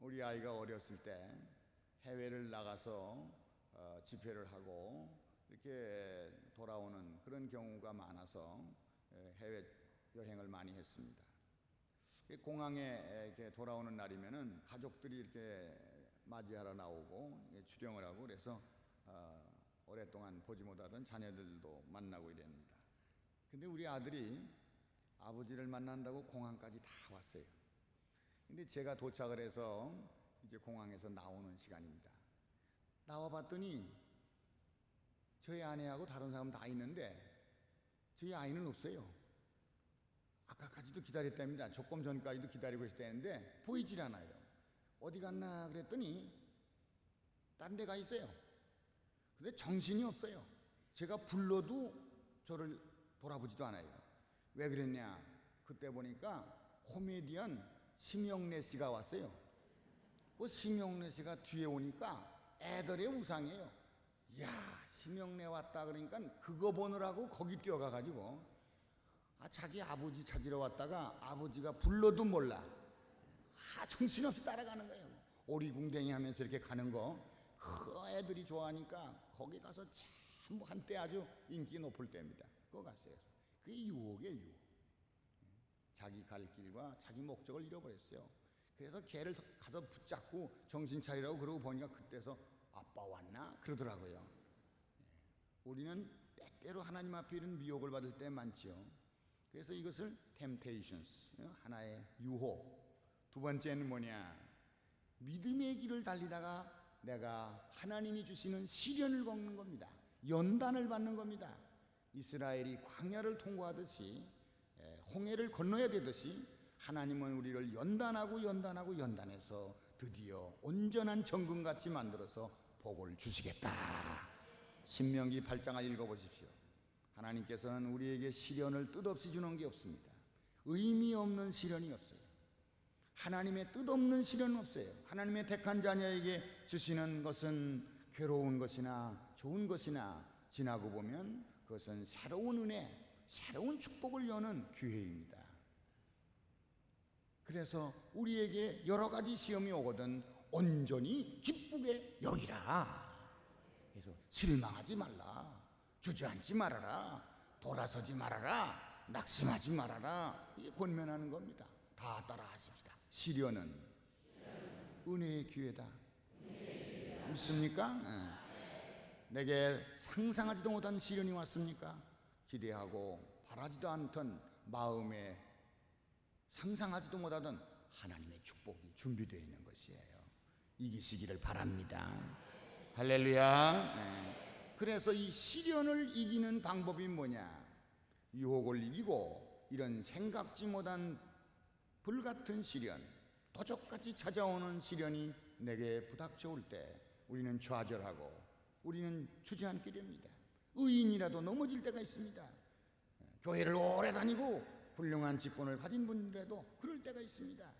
우리 아이가 어렸을 때 해외를 나가서 집회를 하고 이렇게 돌아오는 그런 경우가 많아서 해외 여행을 많이 했습니다. 공항에 이렇게 돌아오는 날이면은 가족들이 이렇게 맞이하러 나오고 출영을 하고, 그래서 오랫동안 보지 못하던 자녀들도 만나고 이랬습니다. 근데 우리 아들이 아버지를 만난다고 공항까지 다 왔어요. 근데 제가 도착을 해서 이제 공항에서 나오는 시간입니다. 나와 봤더니 저희 아내하고 다른 사람 다 있는데 저희 아이는 없어요. 아까까지도 기다렸답니다. 조금 전까지도 기다리고 있었다는데 보이질 않아요. 어디 갔나 그랬더니 딴 데 가 있어요. 근데 정신이 없어요. 제가 불러도 저를 돌아보지도 않아요. 왜 그랬냐? 그때 보니까 코미디언 심영래 씨가 왔어요. 그 심영래 씨가 뒤에 오니까 애들의 우상이에요. 이야, 심영래 왔다 그러니까 그거 보느라고 거기 뛰어가가지고 자기 아버지 찾으러 왔다가 아버지가 불러도 몰라. 정신없이 따라가는 거예요. 오리궁뎅이 하면서 이렇게 가는 거. 그 애들이 좋아하니까 거기 가서 참 한때 아주 인기 높을 때입니다. 그거 갔어요. 그게 유혹이에요, 유혹. 자기 갈 길과 자기 목적을 잃어버렸어요. 그래서 걔를 가서 붙잡고 정신 차리라고 그러고 보니까 그때서 아빠 왔나? 그러더라고요. 우리는 때때로 하나님 앞에 이런 미혹을 받을 때 많지요. 그래서 이것을 temptations, 하나의 유혹. 두 번째는 뭐냐? 믿음의 길을 달리다가 내가 하나님이 주시는 시련을 겪는 겁니다. 연단을 받는 겁니다. 이스라엘이 광야를 통과하듯이 홍해를 건너야 되듯이 하나님은 우리를 연단해서 드디어 온전한 정금같이 만들어서 복을 주시겠다. 신명기 8장을 읽어보십시오. 하나님께서는 우리에게 시련을 뜻없이 주는 게 없습니다. 의미 없는 시련이 없어요. 하나님의 뜻없는 시련은 없어요. 하나님의 택한 자녀에게 주시는 것은 괴로운 것이나 좋은 것이나 지나고 보면 그것은 새로운 은혜, 새로운 축복을 여는 기회입니다. 그래서 우리에게 여러 가지 시험이 오거든 온전히 기쁘게 여기라. 그래서 실망하지 말라, 주저앉지 말아라, 돌아서지 말아라, 낙심하지 말아라, 이게 권면하는 겁니다. 다 따라 하십시다. 시련은 은혜의 기회다. 믿습니까? 내게 상상하지도 못한 시련이 왔습니까? 기대하고 바라지도 않던 마음에 상상하지도 못하던 하나님의 축복이 준비되어 있는 것이에요. 이기시기를 바랍니다. 할렐루야. 그래서 이 시련을 이기는 방법이 뭐냐? 유혹을 이기고 이런 생각지 못한 불같은 시련, 도적같이 찾아오는 시련이 내게 부닥쳐올 때 우리는 좌절하고 우리는 주저앉게 됩니다. 의인이라도 넘어질 때가 있습니다. 교회를 오래 다니고 훌륭한 직분을 가진 분들에도 그럴 때가 있습니다.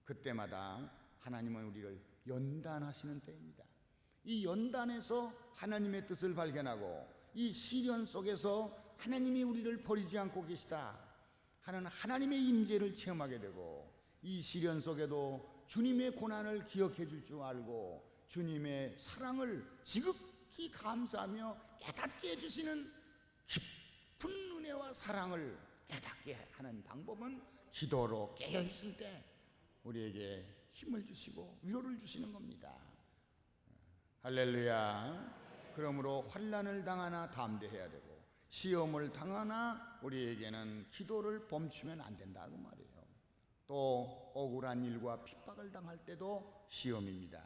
그때마다 하나님은 우리를 연단하시는 때입니다. 이 연단에서 하나님의 뜻을 발견하고 이 시련 속에서 하나님이 우리를 버리지 않고 계시다 하는 하나님의 임재를 체험하게 되고, 이 시련 속에도 주님의 고난을 기억해 줄 줄 알고 주님의 사랑을 지극히 감사하며 깨닫게 해주시는 깊은 은혜와 사랑을 깨닫게 하는 방법은 기도로 깨어 있을 때 우리에게 힘을 주시고 위로를 주시는 겁니다. 할렐루야. 그러므로 환난을 당하나 담대해야 되고 시험을 당하나 우리에게는 기도를 멈추면 안 된다 그 말이에요. 또 억울한 일과 핍박을 당할 때도 시험입니다.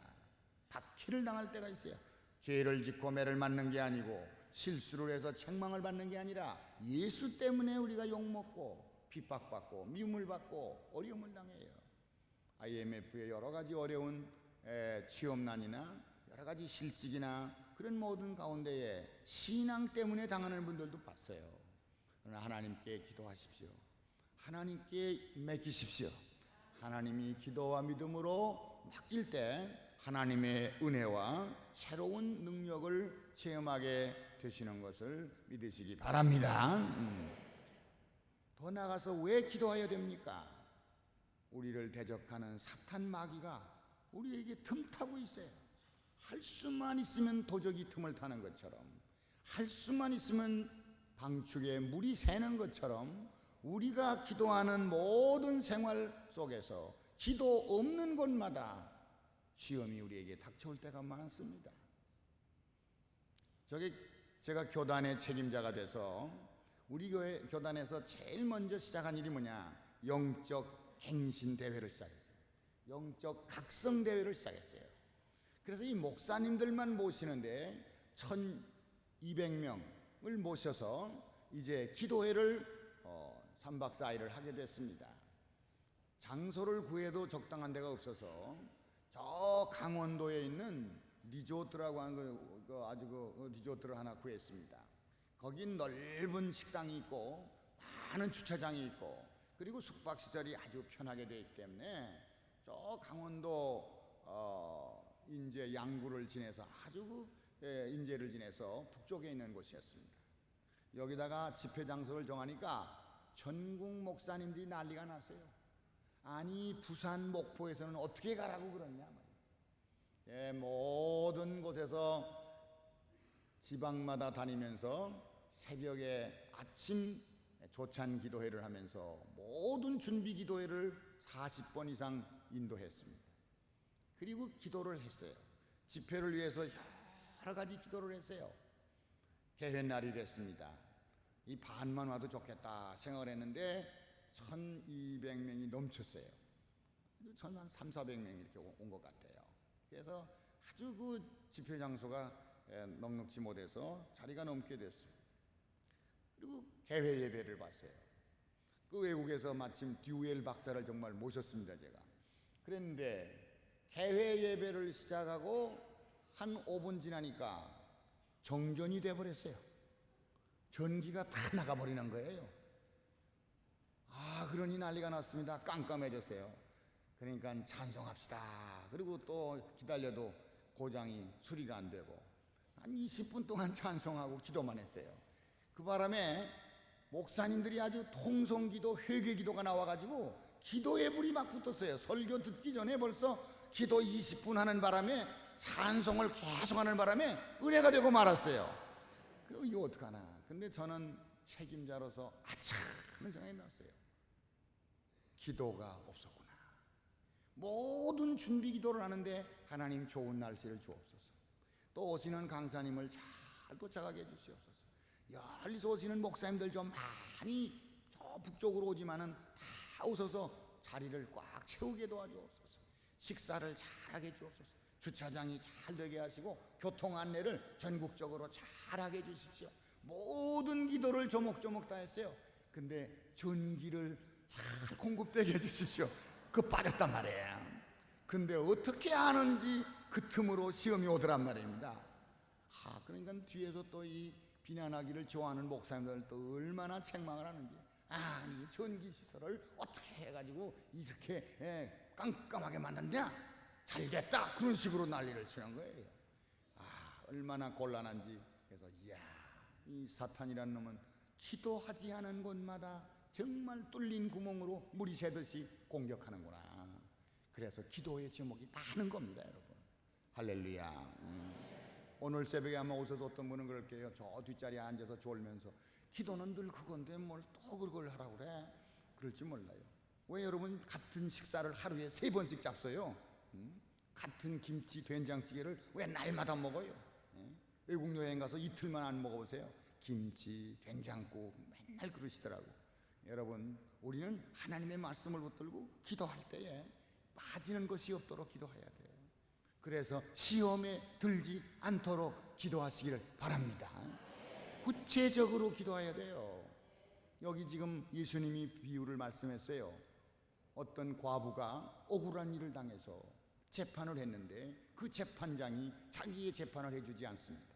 박해를 당할 때가 있어요. 죄를 짓고 매를 맞는 게 아니고 실수를 해서 책망을 받는 게 아니라 예수 때문에 우리가 욕먹고 핍박받고 미움을 받고 어려움을 당해요. IMF의 여러 가지 어려운 취업난이나 여러 가지 실직이나 그런 모든 가운데에 신앙 때문에 당하는 분들도 봤어요. 그러나 하나님께 기도하십시오. 하나님께 맡기십시오. 하나님이 기도와 믿음으로 맡길 때 하나님의 은혜와 새로운 능력을 체험하게 되시는 것을 믿으시기 바랍니다. 더 나아가서 왜 기도해야 됩니까? 우리를 대적하는 사탄 마귀가 우리에게 틈타고 있어요. 할 수만 있으면 도적이 틈을 타는 것처럼, 할 수만 있으면 방축에 물이 새는 것처럼 우리가 기도하는 모든 생활 속에서 기도 없는 곳마다 시험이 우리에게 닥쳐올 때가 많습니다. 제가 교단의 책임자가 돼서 우리 교회 교단에서 제일 먼저 시작한 일이 뭐냐? 영적 갱신 대회를 시작했어요. 영적 각성 대회를 시작했어요. 그래서 이 목사님들만 모시는데 1200명을 모셔서 이제 기도회를 3박 4일을 하게 됐습니다. 장소를 구해도 적당한 데가 없어서 저 강원도에 있는 리조트라고 하는 아주 리조트를 하나 구했습니다. 거긴 넓은 식당이 있고 많은 주차장이 있고 그리고 숙박시설이 아주 편하게 되어 있기 때문에 저 강원도 인제 양구를 지내서 아주 인제를 지내서 북쪽에 있는 곳이었습니다. 여기다가 집회 장소를 정하니까 전국 목사님들이 난리가 났어요. 아니 부산 목포에서는 어떻게 가라고 그러냐. 모든 곳에서 지방마다 다니면서 새벽에 아침 조찬 기도회를 하면서 모든 준비 기도회를 40번 이상 인도했습니다. 그리고 기도를 했어요. 집회를 위해서 여러 가지 기도를 했어요. 개회 날이 됐습니다. 이 반만 와도 좋겠다 생각을 했는데 1200명이 넘쳤어요. 전 한 300~400명 이렇게 온 것 같아요. 그래서 아주 그 집회 장소가 넉넉지 못해서 자리가 넘게 됐어요. 그리고 개회 예배를 봤어요. 그 외국에서 마침 듀엘 박사를 정말 모셨습니다, 제가. 그랬는데 개회 예배를 시작하고 한 5분 지나니까 정전이 돼버렸어요. 전기가 다 나가버리는 거예요. 그러니 난리가 났습니다. 깜깜해졌어요. 그러니까 찬송합시다. 그리고 또 기다려도 고장이 수리가 안 되고 한 20분 동안 찬송하고 기도만 했어요. 그 바람에 목사님들이 아주 통성기도, 회개기도가 나와가지고 기도의 불이 막 붙었어요. 설교 듣기 전에 벌써 기도 20분 하는 바람에 찬송을 계속 하는 바람에 은혜가 되고 말았어요. 이거 어떡하나. 근데 저는 책임자로서 하는 생각이 났어요. 기도가 없었구나. 모든 준비 기도를 하는데 하나님 좋은 날씨를 주옵소서. 또 오시는 강사님을 잘 도착하게 해주시옵소서. 멀리서 오시는 목사님들 좀 많이 저 북쪽으로 오지만은 다 오셔서 자리를 꽉 채우게 도와주옵소서. 식사를 잘하게 해주옵소서. 주차장이 잘 되게 하시고 교통 안내를 전국적으로 잘하게 해주십시오. 모든 기도를 조목조목 다 했어요. 근데 전기를 잘 공급되게 해주십시오. 그거 빠졌단 말이에요. 근데 어떻게 아는지 그 틈으로 시험이 오더란 말입니다. 그러니까 뒤에서 또 이 비난하기를 좋아하는 목사님들 또 얼마나 책망을 하는지. 아니 전기시설을 어떻게 해가지고 이렇게 깜깜하게 만드냐, 잘됐다, 그런 식으로 난리를 치는 거예요. 얼마나 곤란한지. 그래서 이 사탄이라는 놈은 기도하지 않은 곳마다 정말 뚫린 구멍으로 물이 새듯이 공격하는구나. 그래서 기도의 제목이 많은 겁니다, 여러분. 할렐루야. 오늘 새벽에 아마 오셔서 어떤 분은 그럴게요. 저 뒷자리에 앉아서 졸면서 기도는 늘 그건데 뭘 또 그걸 하라고 그래. 그럴지 몰라요. 왜 여러분 같은 식사를 하루에 3번씩 잡숴요? 같은 김치 된장찌개를 왜 날마다 먹어요? 외국 여행 가서 이틀만 안 먹어보세요. 김치 된장국 맨날 그러시더라고. 여러분, 우리는 하나님의 말씀을 붙들고 기도할 때에 빠지는 것이 없도록 기도해야 돼요. 그래서 시험에 들지 않도록 기도하시기를 바랍니다. 구체적으로 기도해야 돼요. 여기 지금 예수님이 비유를 말씀했어요. 어떤 과부가 억울한 일을 당해서 재판을 했는데 그 재판장이 자기의 재판을 해주지 않습니다.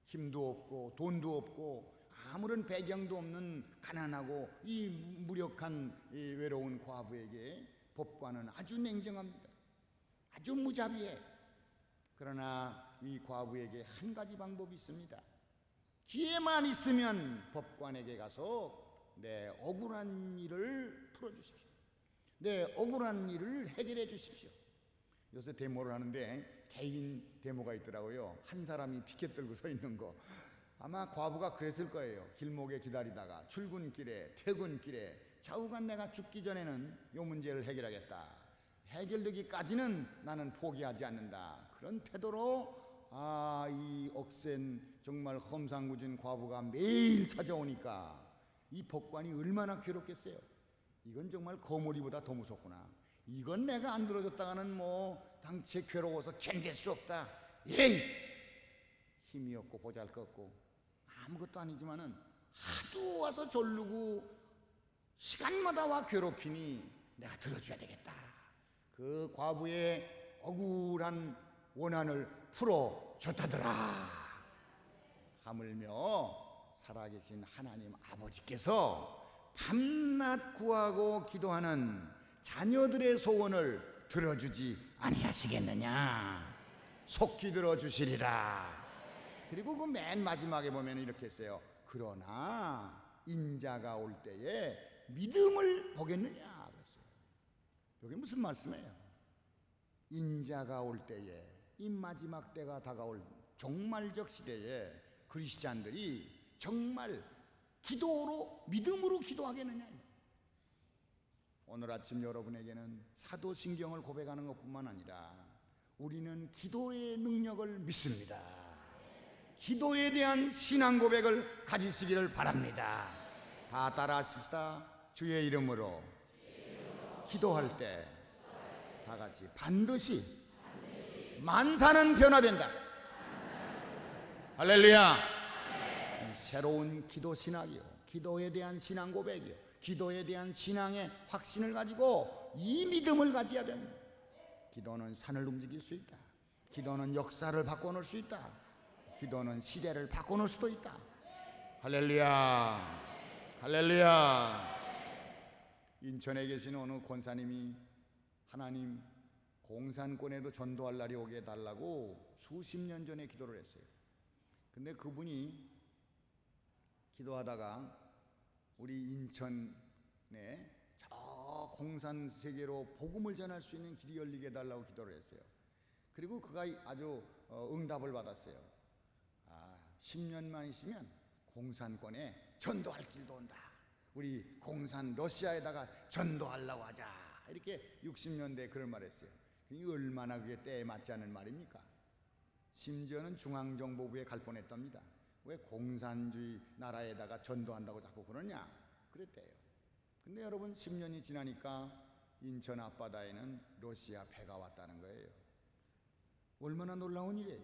힘도 없고 돈도 없고 아무런 배경도 없는 가난하고 이 무력한 이 외로운 과부에게 법관은 아주 냉정합니다. 아주 무자비해. 그러나 이 과부에게 한 가지 방법이 있습니다. 기회만 있으면 법관에게 가서 내 억울한 일을 풀어주십시오. 내 억울한 일을 해결해 주십시오. 요새 데모를 하는데 개인 데모가 있더라고요. 한 사람이 피켓 들고 서 있는 거. 아마 과부가 그랬을 거예요. 길목에 기다리다가 출근길에 퇴근길에 좌우간 내가 죽기 전에는 이 문제를 해결하겠다. 해결되기까지는 나는 포기하지 않는다. 그런 태도로 이 억센 정말 험상궂은 과부가 매일 찾아오니까 이 법관이 얼마나 괴롭겠어요. 이건 정말 거머리보다 더 무섭구나. 이건 내가 안 들어줬다가는 뭐 당체 괴로워서 견딜 수 없다. 에이! 힘이 없고 보잘것없고 아무것도 아니지만은 하도 와서 졸르고 시간마다 와 괴롭히니 내가 들어줘야 되겠다. 그 과부의 억울한 원한을 풀어줬다더라. 하물며 살아계신 하나님 아버지께서 밤낮 구하고 기도하는 자녀들의 소원을 들어주지 아니하시겠느냐. 속히 들어주시리라. 그리고 그 맨 마지막에 보면 이렇게 했어요. 그러나 인자가 올 때에 믿음을 보겠느냐 그랬어요. 이게 무슨 말씀이에요? 인자가 올 때에, 이 마지막 때가 다가올 종말적 시대에 그리스도인들이 정말 기도로 믿음으로 기도하겠느냐. 오늘 아침 여러분에게는 사도신경을 고백하는 것뿐만 아니라 우리는 기도의 능력을 믿습니다. 기도에 대한 신앙 고백을 가지시기를 바랍니다. 다 따라하십시다. 주의 이름으로 기도할 때 다 같이 반드시 만사는 변화된다. 할렐루야. 새로운 기도 신학이요, 기도에 대한 신앙 고백이요, 기도에 대한 신앙의 확신을 가지고 이 믿음을 가져야 됩니다. 기도는 산을 움직일 수 있다. 기도는 역사를 바꿔놓을 수 있다. 기도는 시대를 바꿔놓을 수도 있다. 할렐루야, 할렐루야. 인천에 계신 어느 권사님이 하나님 공산권에도 전도할 날이 오게 해달라고 수십 년 전에 기도를 했어요. 근데 그분이 기도하다가 우리 인천에 저 공산 세계로 복음을 전할 수 있는 길이 열리게 해달라고 기도를 했어요. 그리고 그가 아주 응답을 받았어요. 10년만 있으면 공산권에 전도할 길도 온다. 우리 공산 러시아에다가 전도하려고 하자. 이렇게 60년대에 그런 말 했어요. 이 얼마나 그게 때에 맞지 않은 말입니까? 심지어는 중앙정보부에 갈 뻔했답니다. 왜 공산주의 나라에다가 전도한다고 자꾸 그러냐? 그랬대요. 근데 여러분 10년이 지나니까 인천 앞바다에는 러시아 배가 왔다는 거예요. 얼마나 놀라운 일이에요.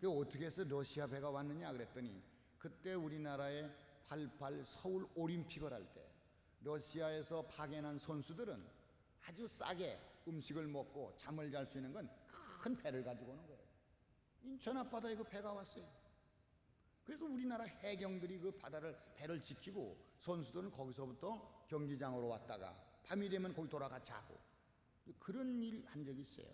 그 어떻게 해서 러시아 배가 왔느냐 그랬더니 그때 우리나라에 88 서울 올림픽을 할 때 러시아에서 파견한 선수들은 아주 싸게 음식을 먹고 잠을 잘 수 있는 건 큰 배를 가지고 오는 거예요. 인천 앞바다에 그 배가 왔어요. 그래서 우리나라 해경들이 그 배를 지키고 선수들은 거기서부터 경기장으로 왔다가 밤이 되면 거기 돌아가 자고 그런 일 한 적이 있어요.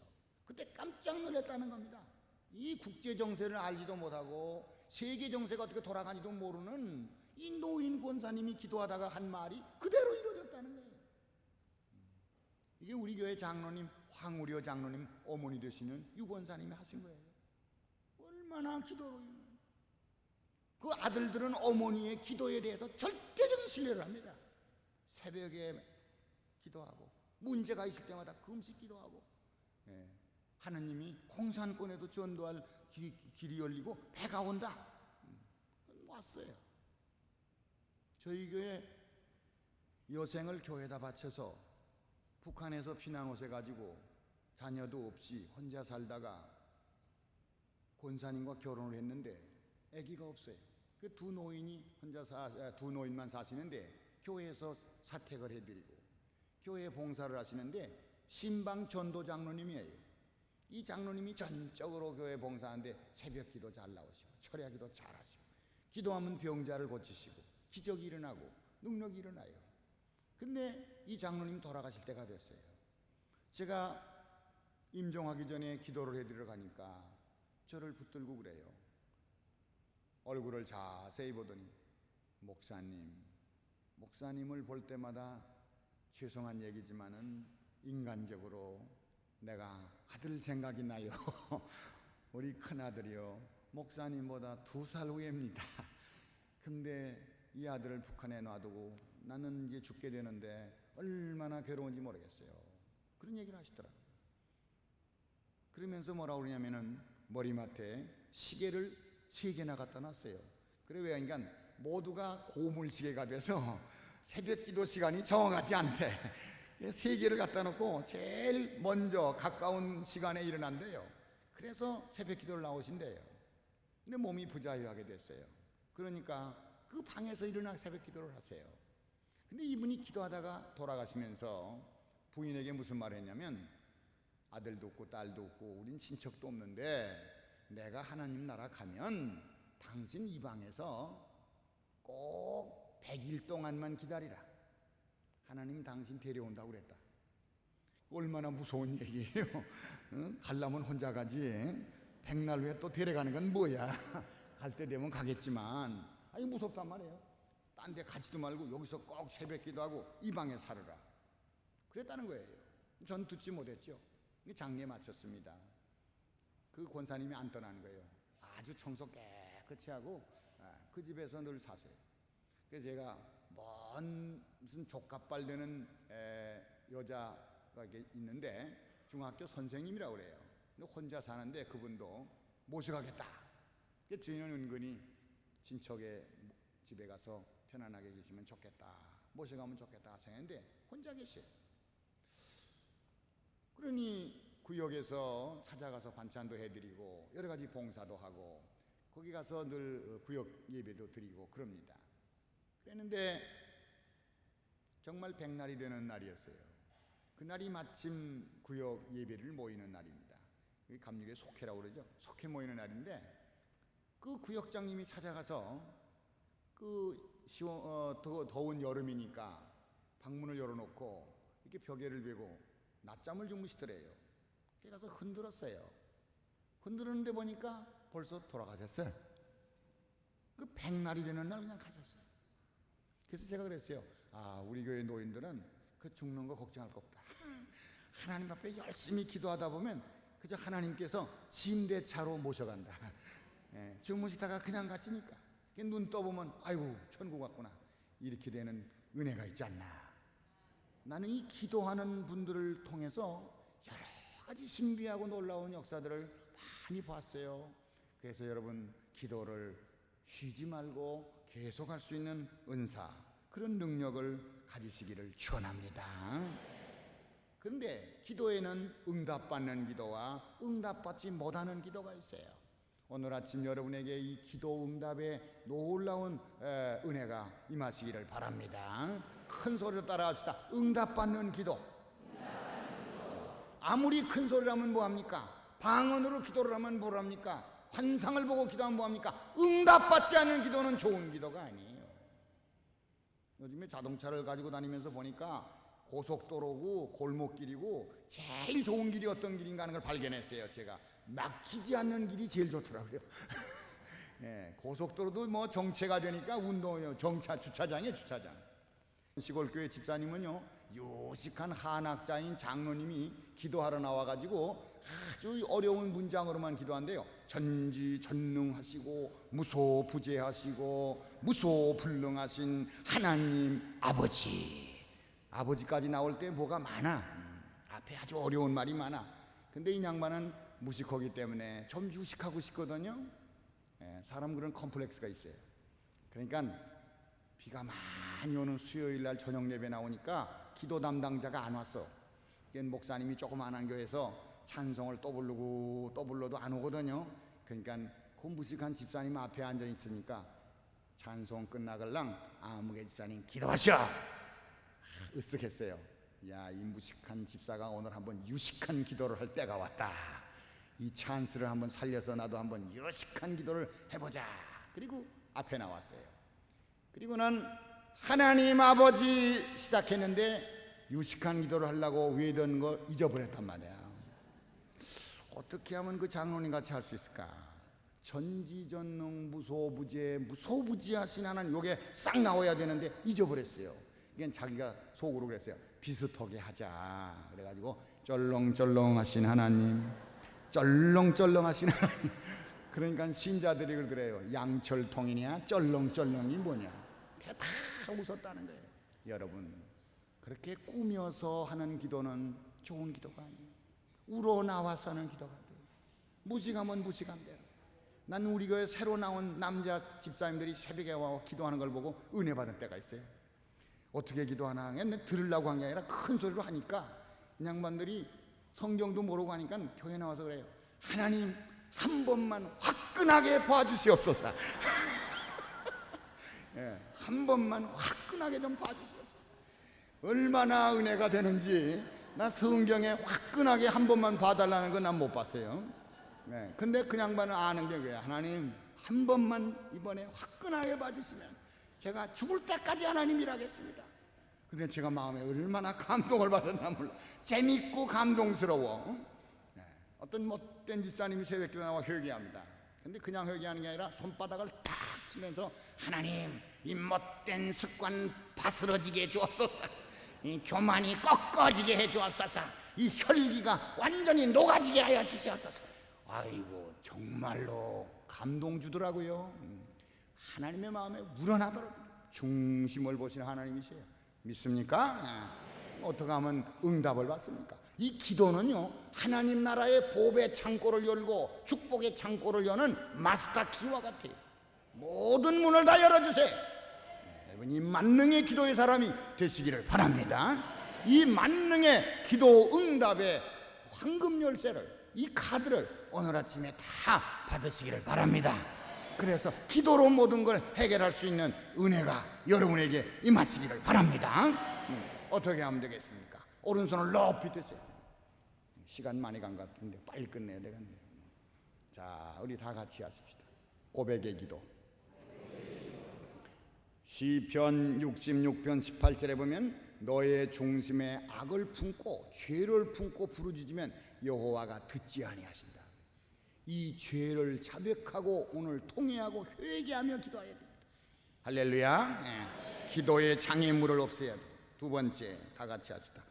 그때 깜짝 놀랐다는 겁니다. 이 국제 정세를 알지도 못하고 세계 정세가 어떻게 돌아가는지도 모르는 이 노인 권사님이 기도하다가 한 말이 그대로 이루어졌다는 거예요. 이게 우리 교회 장로님 황우려 장로님 어머니 되시는 유 권사님이 하신 거예요. 얼마나 기도로요. 그 아들들은 어머니의 기도에 대해서 절대적인 신뢰를 합니다. 새벽에 기도하고 문제가 있을 때마다 금식 기도하고 하느님이 공산권에도 전도할 길이 열리고 배가 온다. 왔어요. 저희 교회 여생을 교회에다 바쳐서 북한에서 피난 오셔가지고 자녀도 없이 혼자 살다가 권사님과 결혼을 했는데 아기가 없어요. 그 두 노인만 사시는데 교회에서 사택을 해드리고 교회 봉사를 하시는데 신방 전도 장로님이에요. 이 장로님이 전적으로 교회 봉사하는데 새벽 기도 잘 나오시고 철야 기도 잘 하시고 기도하면 병자를 고치시고 기적이 일어나고 능력이 일어나요. 근데 이 장로님 돌아가실 때가 됐어요. 제가 임종하기 전에 기도를 해드리러 가니까 저를 붙들고 그래요. 얼굴을 자세히 보더니 목사님을 볼 때마다 죄송한 얘기지만은 인간적으로 내가 아들 생각이 나요. 우리 큰아들이요. 목사님보다 2살 후입니다. 근데 이 아들을 북한에 놔두고 나는 이제 죽게 되는데 얼마나 괴로운지 모르겠어요. 그런 얘기를 하시더라고요. 그러면서 뭐라고 그러냐면은 머리맡에 시계를 3개나 갖다 놨어요. 그래 왜 그러니까 모두가 고물시계가 돼서 새벽 기도 시간이 정확하지 않대. 3개를 갖다 놓고 제일 먼저 가까운 시간에 일어난대요. 그래서 새벽 기도를 나오신대요. 근데 몸이 부자유하게 됐어요. 그러니까 그 방에서 일어나 새벽 기도를 하세요. 근데 이분이 기도하다가 돌아가시면서 부인에게 무슨 말을 했냐면 아들도 없고 딸도 없고 우린 친척도 없는데 내가 하나님 나라 가면 당신 이 방에서 꼭 100일 동안만 기다리라. 하나님 당신 데려온다고 그랬다. 얼마나 무서운 얘기예요. 응? 가려면 혼자 가지. 백날 후에 또 데려가는 건 뭐야. 갈 때 되면 가겠지만 아니 무섭단 말이에요. 딴 데 가지도 말고 여기서 꼭 새벽 기도하고 이 방에 살아라. 그랬다는 거예요. 전 듣지 못했죠. 장례에 마쳤습니다. 그 권사님이 안 떠나는 거예요. 아주 청소 깨끗이 하고 그 집에서 늘 사세요. 그래서 제가 무슨 족갑발 되는 여자가 있는데 중학교 선생님이라고 그래요. 근데 혼자 사는데 그분도 모셔가겠다. 저희는 은근히 친척의 집에 가서 편안하게 계시면 좋겠다. 모셔가면 좋겠다 생각했는데 혼자 계세요. 그러니 구역에서 찾아가서 반찬도 해드리고 여러 가지 봉사도 하고 거기 가서 늘 구역 예배도 드리고 그럽니다. 그랬는데 정말 백날이 되는 날이었어요. 그날이 마침 구역 예배를 모이는 날입니다. 감리교회 속회라고 그러죠. 속회 모이는 날인데 그 구역장님이 찾아가서 더운 여름이니까 방문을 열어놓고 이렇게 벽에를 베고 낮잠을 주무시더래요. 그래 가서 흔들었어요. 흔들었는데 보니까 벌써 돌아가셨어요. 그 백날이 되는 날 그냥 가셨어요. 그래서 제가 그랬어요. 우리 교회 노인들은 그 죽는 거 걱정할 거 없다. 하나님 앞에 열심히 기도하다 보면 그저 하나님께서 침대차로 모셔간다. 주무시다가 그냥 가시니까 눈 떠보면 아이고 천국 왔구나 이렇게 되는 은혜가 있지 않나. 나는 이 기도하는 분들을 통해서 여러 가지 신비하고 놀라운 역사들을 많이 봤어요. 그래서 여러분 기도를 쉬지 말고 계속할 수 있는 은사, 그런 능력을 가지시기를 축원합니다. 그런데 기도에는 응답받는 기도와 응답받지 못하는 기도가 있어요. 오늘 아침 여러분에게 이 기도 응답의 놀라운 은혜가 임하시기를 바랍니다. 큰 소리로 따라합시다. 응답받는 기도. 아무리 큰 소리를 하면 뭐합니까? 방언으로 기도를 하면 뭐합니까? 환상을 보고 기도하면 뭐합니까? 응답받지 않는 기도는 좋은 기도가 아니에요. 요즘에 자동차를 가지고 다니면서 보니까 고속도로고 골목길이고 제일 좋은 길이 어떤 길인가 하는 걸 발견했어요. 제가 막히지 않는 길이 제일 좋더라고요. 고속도로도 뭐 정체가 되니까 정차 주차장이에요. 주차장. 시골교회 집사님은요, 유식한 한학자인 장로님이 기도하러 나와가지고 아주 어려운 문장으로만 기도한대요. 전지전능하시고 무소부재하시고 무소불능하신 하나님 아버지까지 나올 때 뭐가 많아. 앞에 아주 어려운 말이 많아. 근데 이 양반은 무식하기 때문에 좀 유식하고 싶거든요. 사람 그런 컴플렉스가 있어요. 그러니까 비가 많이 오는 수요일 날 저녁 예배 나오니까 기도 담당자가 안 왔어. 목사님이 조그마한 교회에서 찬송을 또 부르고 또 불러도 안 오거든요. 그러니까 그 무식한 집사님 앞에 앉아 있으니까 찬송 끝나걸랑 아무개 집사님 기도하셔. 으쓱했어요. 야, 이 무식한 집사가 오늘 한번 유식한 기도를 할 때가 왔다. 이 찬스를 한번 살려서 나도 한번 유식한 기도를 해보자. 그리고 앞에 나왔어요. 그리고 난 하나님 아버지 시작했는데 유식한 기도를 하려고 외던 걸 잊어버렸단 말이야. 어떻게 하면 그 장로님 같이 할 수 있을까? 전지전능 무소부지하신 하나님, 요게 싹 나와야 되는데 잊어버렸어요. 이게 자기가 속으로 그랬어요. 비슷하게 하자. 그래가지고 쩔렁쩔렁하신 하나님, 쩔렁쩔렁하신 하나님. 그러니까 신자들이 그러더래요. 양철통이냐 쩔렁쩔렁이 뭐냐. 다 웃었다는 거예요. 여러분, 그렇게 꾸며서 하는 기도는 좋은 기도가 아니에요. 우러나와서 하는 기도가 돼요. 무식하면 무식한 대로. 난 우리 교회 새로 나온 남자 집사님들이 새벽에 와서 기도하는 걸 보고 은혜 받은 때가 있어요. 어떻게 기도하나 했는데 들으려고 한 게 아니라 큰 소리로 하니까 이 양반들이 성경도 모르고 하니까 교회 나와서 그래요. 하나님 한 번만 화끈하게 봐주시옵소서. 한 번만 화끈하게 좀 봐주시옵소서. 얼마나 은혜가 되는지. 나 성경에 화끈하게 한 번만 봐달라는 건 난 못 봤어요. 근데 그 양반은 아는 게 그래요. 하나님 한 번만 이번에 화끈하게 봐주시면 제가 죽을 때까지 하나님 일하겠습니다. 근데 제가 마음에 얼마나 감동을 받았나 몰라. 재밌고 감동스러워. 어떤 못된 집사님이 새벽기도 나와 회개합니다. 근데 그냥 회개하는 게 아니라 손바닥을 탁 치면서 하나님 이 못된 습관 바스러지게 해주옵소서. 이 교만이 꺾어지게 해주옵소서. 이 혈기가 완전히 녹아지게 하여 주시옵소서. 아이고 정말로 감동 주더라고요. 하나님의 마음에 우러나더라고요. 중심을 보시는 하나님이세요. 믿습니까? 어떻게 하면 응답을 받습니까? 이 기도는요, 하나님 나라의 보배의 창고를 열고 축복의 창고를 여는 마스터 키와 같아요. 모든 문을 다 열어주세요. 여러분, 이 만능의 기도의 사람이 되시기를 바랍니다. 이 만능의 기도 응답의 황금 열쇠를, 이 카드를 오늘 아침에 다 받으시기를 바랍니다. 그래서 기도로 모든 걸 해결할 수 있는 은혜가 여러분에게 임하시기를 바랍니다. 어떻게 하면 되겠습니까? 오른손을 높이 드세요. 시간 많이 간 것 같은데 빨리 끝내야 되겠네요. 자, 우리 다 같이 하십시다. 고백의 기도. 시편 66편 18절에 보면 너의 중심에 악을 품고 죄를 품고 부르짖으면 여호와가 듣지 아니하신다. 이 죄를 자백하고 오늘 통회하고 회개하며 기도해야 됩니다. 할렐루야. 네. 기도의 장애물을 없애야 돼요. 두 번째, 다 같이 합시다.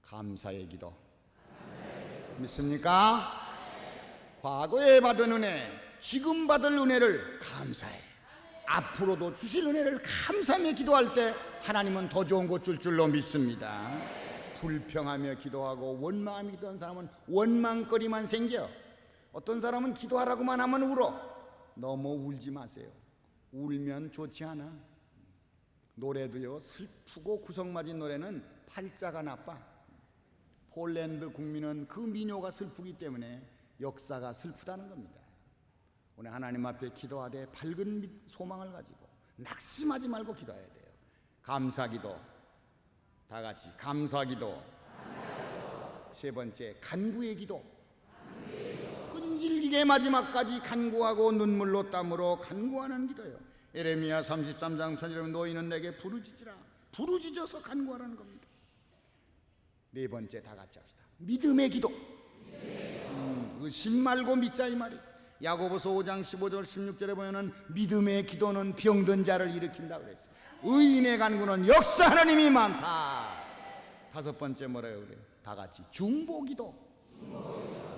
감사의 기도. 믿습니까? 과거에 받은 은혜, 지금 받을 은혜를 감사해. 앞으로도 주실 은혜를 감사하며 기도할 때 하나님은 더 좋은 것 줄 줄로 믿습니다. 불평하며 기도하고 원망하며 기도하는 사람은 원망거리만 생겨. 어떤 사람은 기도하라고만 하면 울어. 너무 울지 마세요. 울면 좋지 않아. 노래도요, 슬프고 구성맞은 노래는 팔자가 나빠. 폴란드 국민은 그 민요가 슬프기 때문에 역사가 슬프다는 겁니다. 오늘 하나님 앞에 기도하되 밝은 소망을 가지고 낙심하지 말고 기도해야 돼요. 감사기도. 다 같이 감사기도. 세 번째, 간구의 기도. 끈질기게 마지막까지 간구하고 눈물로 땀으로 간구하는 기도예요. 예레미야 33장 4절에 너희는 내게 부르짖으라. 부르짖어서 간구하라는 겁니다. 네 번째, 다 같이 합시다. 믿음의 기도. 의심 말고 믿자 이 말이에요. 야고보서 5장 15절 16절에 보면은 믿음의 기도는 병든 자를 일으킨다 그랬어요. 의인의 간구는 역사하는 힘이 많다. 다섯 번째 뭐래요? 그래요? 다 같이 중보기도.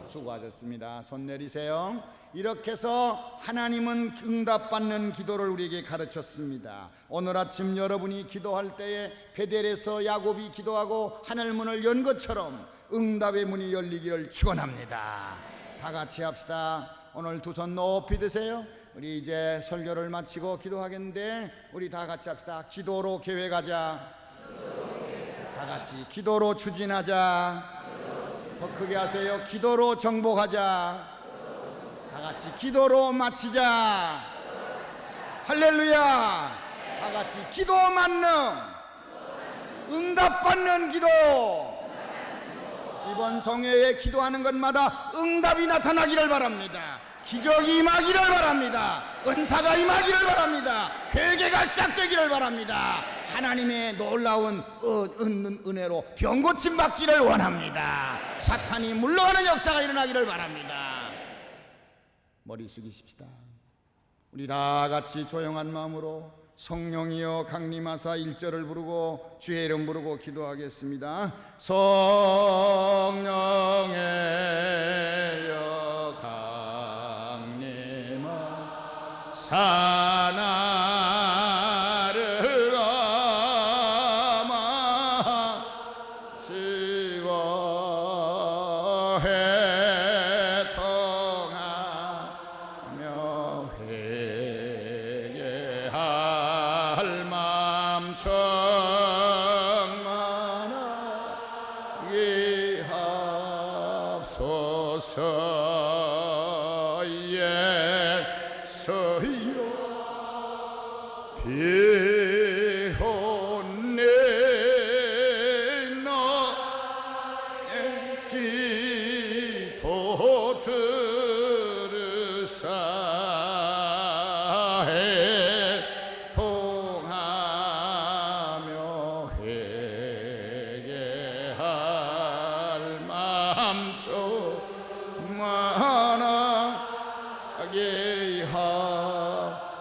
수고하셨습니다. 손 내리세요. 이렇게 해서 하나님은 응답받는 기도를 우리에게 가르쳤습니다. 오늘 아침 여러분이 기도할 때에 베델에서 야곱이 기도하고 하늘문을 연 것처럼 응답의 문이 열리기를 축원합니다. 다 같이 합시다. 오늘 두 손 높이 드세요. 우리 이제 설교를 마치고 기도하겠는데 우리 다 같이 합시다. 기도로 계획하자. 다 같이 기도로 추진하자. 더 크게 하세요. 기도로 정복하자. 다 같이 기도로 마치자. 할렐루야. 다 같이 기도 만능, 응답받는 기도. 이번 성회에 기도하는 것마다 응답이 나타나기를 바랍니다. 기적이 임하기를 바랍니다. 은사가 임하기를 바랍니다. 회개가 시작되기를 바랍니다. 하나님의 놀라운 은혜로 병고침 받기를 원합니다. 사탄이 물러가는 역사가 일어나기를 바랍니다. 머리 숙이십시다. 우리 다 같이 조용한 마음으로 성령이여 강림하사 1절을 부르고 주의 이름 부르고 기도하겠습니다. 성령이여 강림하사 나를 감하시고 해통하며 회개할 맘 충만하게 합소서. 예수여 비혼내 나의 기도 들으사 해통하며 회개할 맘 충만하게 하소서.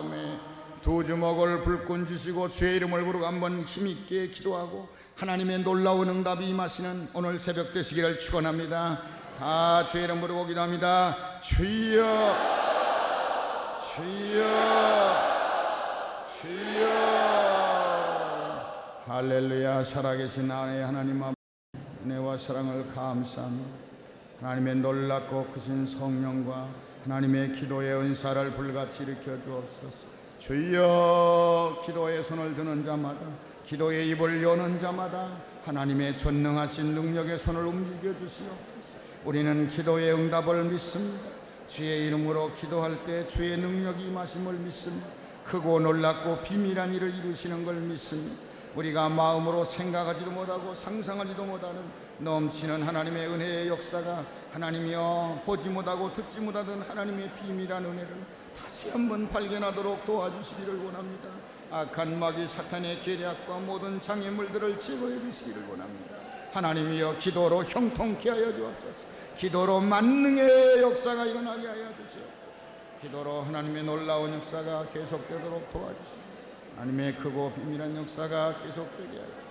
아멘. 두 주먹을 불끈 주시고 주의 이름을 부르고 한번 힘있게 기도하고 하나님의 놀라운 응답이 임하시는 오늘 새벽 되시기를 축원합니다. 다 주의 이름 부르고 기도합니다. 주여 주여 주여. 할렐루야. 살아계신 나의 하나님 아버지, 은혜와 사랑을 감사합니다. 하나님의 놀랍고 크신 성령과 하나님의 기도의 은사를 불같이 일으켜 주옵소서. 주여, 기도의 손을 드는 자마다, 기도의 입을 여는 자마다 하나님의 전능하신 능력의 손을 움직여 주시옵소서. 우리는 기도의 응답을 믿습니다. 주의 이름으로 기도할 때 주의 능력이 임하심을 믿습니다. 크고 놀랍고 비밀한 일을 이루시는 걸 믿습니다. 우리가 마음으로 생각하지도 못하고 상상하지도 못하는 넘치는 하나님의 은혜의 역사가, 하나님이여 보지 못하고 듣지 못하던 하나님의 비밀한 은혜를 다시 한번 발견하도록 도와주시기를 원합니다. 악한 마귀 사탄의 계략과 모든 장애물들을 제거해 주시기를 원합니다. 하나님이여 기도로 형통케 하여 주옵소서. 기도로 만능의 역사가 일어나게 하여 주시옵소서. 기도로 하나님의 놀라운 역사가 계속되도록 도와주시옵소서. 하나님의 크고 비밀한 역사가 계속되게 하여